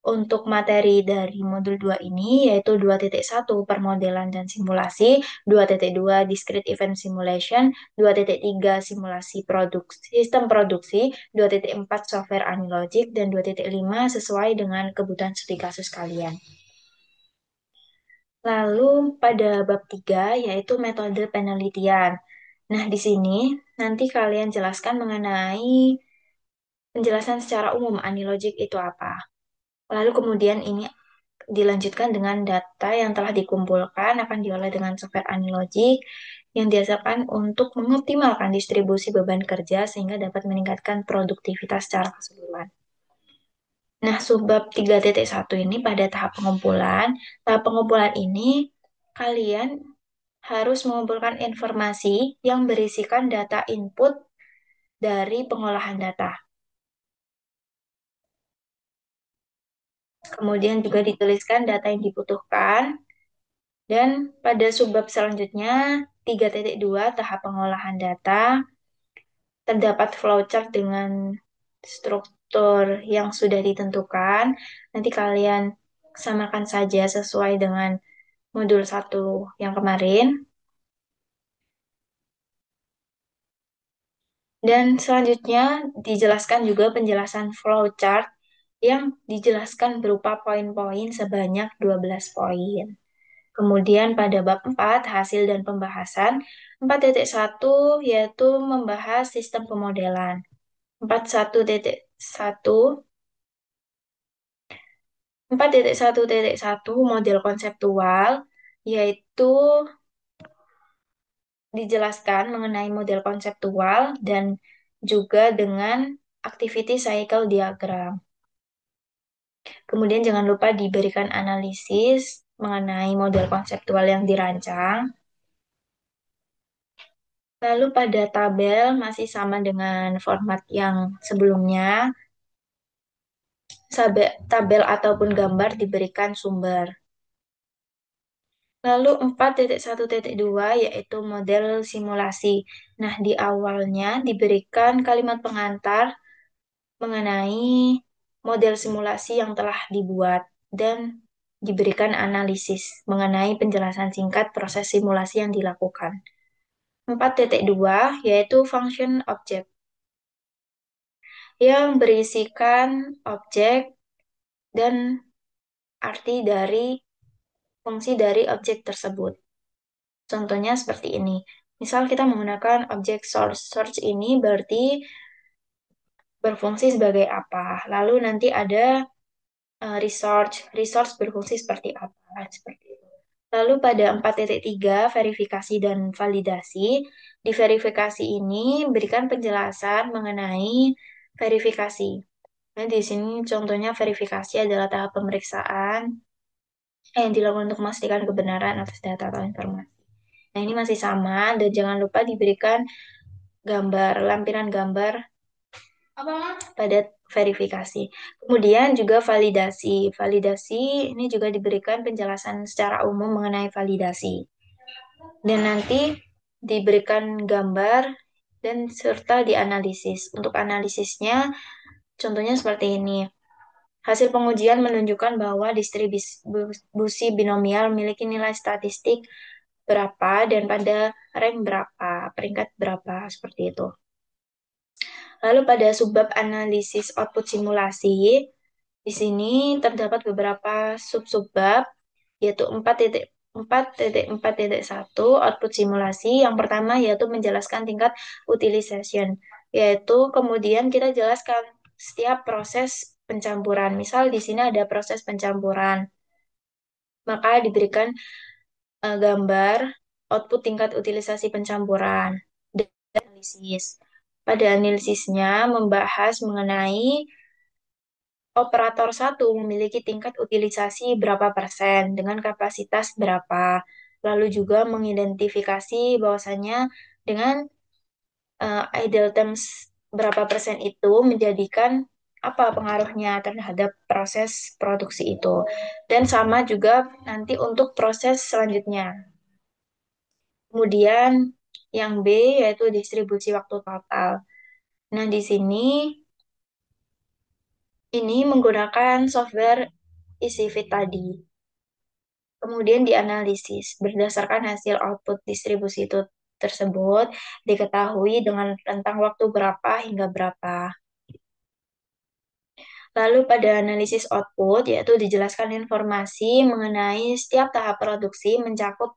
Untuk materi dari modul 2 ini yaitu 2.1 permodelan dan simulasi, 2.2 discrete event simulation, 2.3 simulasi produksi, sistem produksi, 2.4 software analogic, dan 2.5 sesuai dengan kebutuhan studi kasus kalian. Lalu pada bab 3 yaitu metode penelitian. Nah, di sini nanti kalian jelaskan mengenai penjelasan secara umum analogic itu apa. Lalu kemudian ini dilanjutkan dengan data yang telah dikumpulkan akan diolah dengan software Analogic yang dihasilkan untuk mengoptimalkan distribusi beban kerja sehingga dapat meningkatkan produktivitas secara keseluruhan. Nah, subbab 3.1 ini pada tahap pengumpulan. Tahap pengumpulan ini kalian harus mengumpulkan informasi yang berisikan data input dari pengolahan data. Kemudian juga dituliskan data yang dibutuhkan. Dan pada subbab selanjutnya, 3.2 tahap pengolahan data, terdapat flowchart dengan struktur yang sudah ditentukan. Nanti kalian samakan saja sesuai dengan modul 1 yang kemarin. Dan selanjutnya dijelaskan juga penjelasan flowchart yang dijelaskan berupa poin-poin sebanyak 12 poin. Kemudian pada bab 4 hasil dan pembahasan, 4.1 yaitu membahas sistem pemodelan. 41.1 4.1.1 model konseptual yaitu dijelaskan mengenai model konseptual dan juga dengan activity cycle diagram. Kemudian jangan lupa diberikan analisis mengenai model konseptual yang dirancang. Lalu pada tabel masih sama dengan format yang sebelumnya. tabel ataupun gambar diberikan sumber. Lalu 4.1.2 yaitu model simulasi. Nah, di awalnya diberikan kalimat pengantar mengenai model simulasi yang telah dibuat dan diberikan analisis mengenai penjelasan singkat proses simulasi yang dilakukan. 4.2 yaitu function object yang berisikan objek dan arti dari fungsi dari objek tersebut. Contohnya seperti ini. Misal kita menggunakan objek source. Source ini berarti berfungsi sebagai apa. Lalu nanti ada resource. Resource berfungsi seperti apa. Seperti itu. Lalu pada 4.3 verifikasi dan validasi. Di verifikasi ini berikan penjelasan mengenai verifikasi. Nah, di sini contohnya verifikasi adalah tahap pemeriksaan yang dilakukan untuk memastikan kebenaran atas data atau informasi. Nah, ini masih sama dan jangan lupa diberikan gambar, lampiran gambar pada verifikasi. Kemudian juga validasi. Validasi ini juga diberikan penjelasan secara umum mengenai validasi. Dan nanti diberikan gambar dan serta dianalisis. Untuk analisisnya, contohnya seperti ini. Hasil pengujian menunjukkan bahwa distribusi binomial memiliki nilai statistik berapa dan pada rank berapa, peringkat berapa, seperti itu. Lalu pada subbab analisis output simulasi, di sini terdapat beberapa sub-subbab, yaitu 4.4.1 output simulasi. Yang pertama yaitu menjelaskan tingkat utilization, yaitu kemudian kita jelaskan setiap proses pencampuran. Misal di sini ada proses pencampuran, maka diberikan gambar output tingkat utilisasi pencampuran dan analisis. Pada analisisnya membahas mengenai operator satu memiliki tingkat utilisasi berapa persen dengan kapasitas berapa. Lalu juga mengidentifikasi bahwasannya dengan idle times berapa persen itu menjadikan apa pengaruhnya terhadap proses produksi itu. Dan sama juga nanti untuk proses selanjutnya. Kemudian yang B yaitu distribusi waktu total. Nah, di sini ini menggunakan software EasyFit tadi. Kemudian dianalisis berdasarkan hasil output distribusi itu tersebut diketahui dengan rentang waktu berapa hingga berapa. Lalu pada analisis output yaitu dijelaskan informasi mengenai setiap tahap produksi mencakup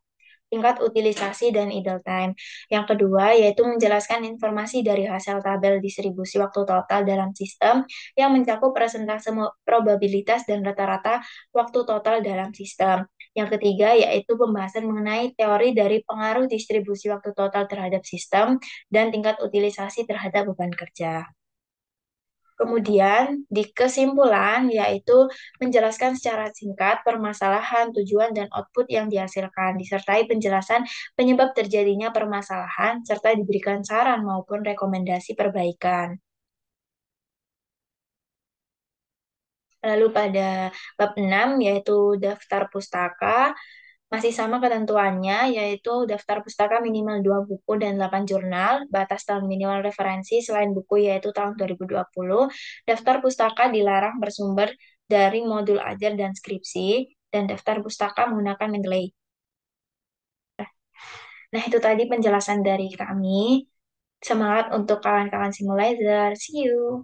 tingkat utilisasi dan idle time. Yang kedua, yaitu menjelaskan informasi dari hasil tabel distribusi waktu total dalam sistem yang mencakup persentase probabilitas dan rata-rata waktu total dalam sistem. Yang ketiga, yaitu pembahasan mengenai teori dari pengaruh distribusi waktu total terhadap sistem dan tingkat utilisasi terhadap beban kerja. Kemudian di kesimpulan yaitu menjelaskan secara singkat permasalahan, tujuan, dan output yang dihasilkan, disertai penjelasan penyebab terjadinya permasalahan, serta diberikan saran maupun rekomendasi perbaikan. Lalu pada bab 6 yaitu daftar pustaka, masih sama ketentuannya, yaitu daftar pustaka minimal 2 buku dan 8 jurnal, batas tahun minimal referensi selain buku yaitu tahun 2020, daftar pustaka dilarang bersumber dari modul ajar dan skripsi, dan daftar pustaka menggunakan Mendeley. Nah, itu tadi penjelasan dari kami. Semangat untuk kawan-kawan Simulator. See you!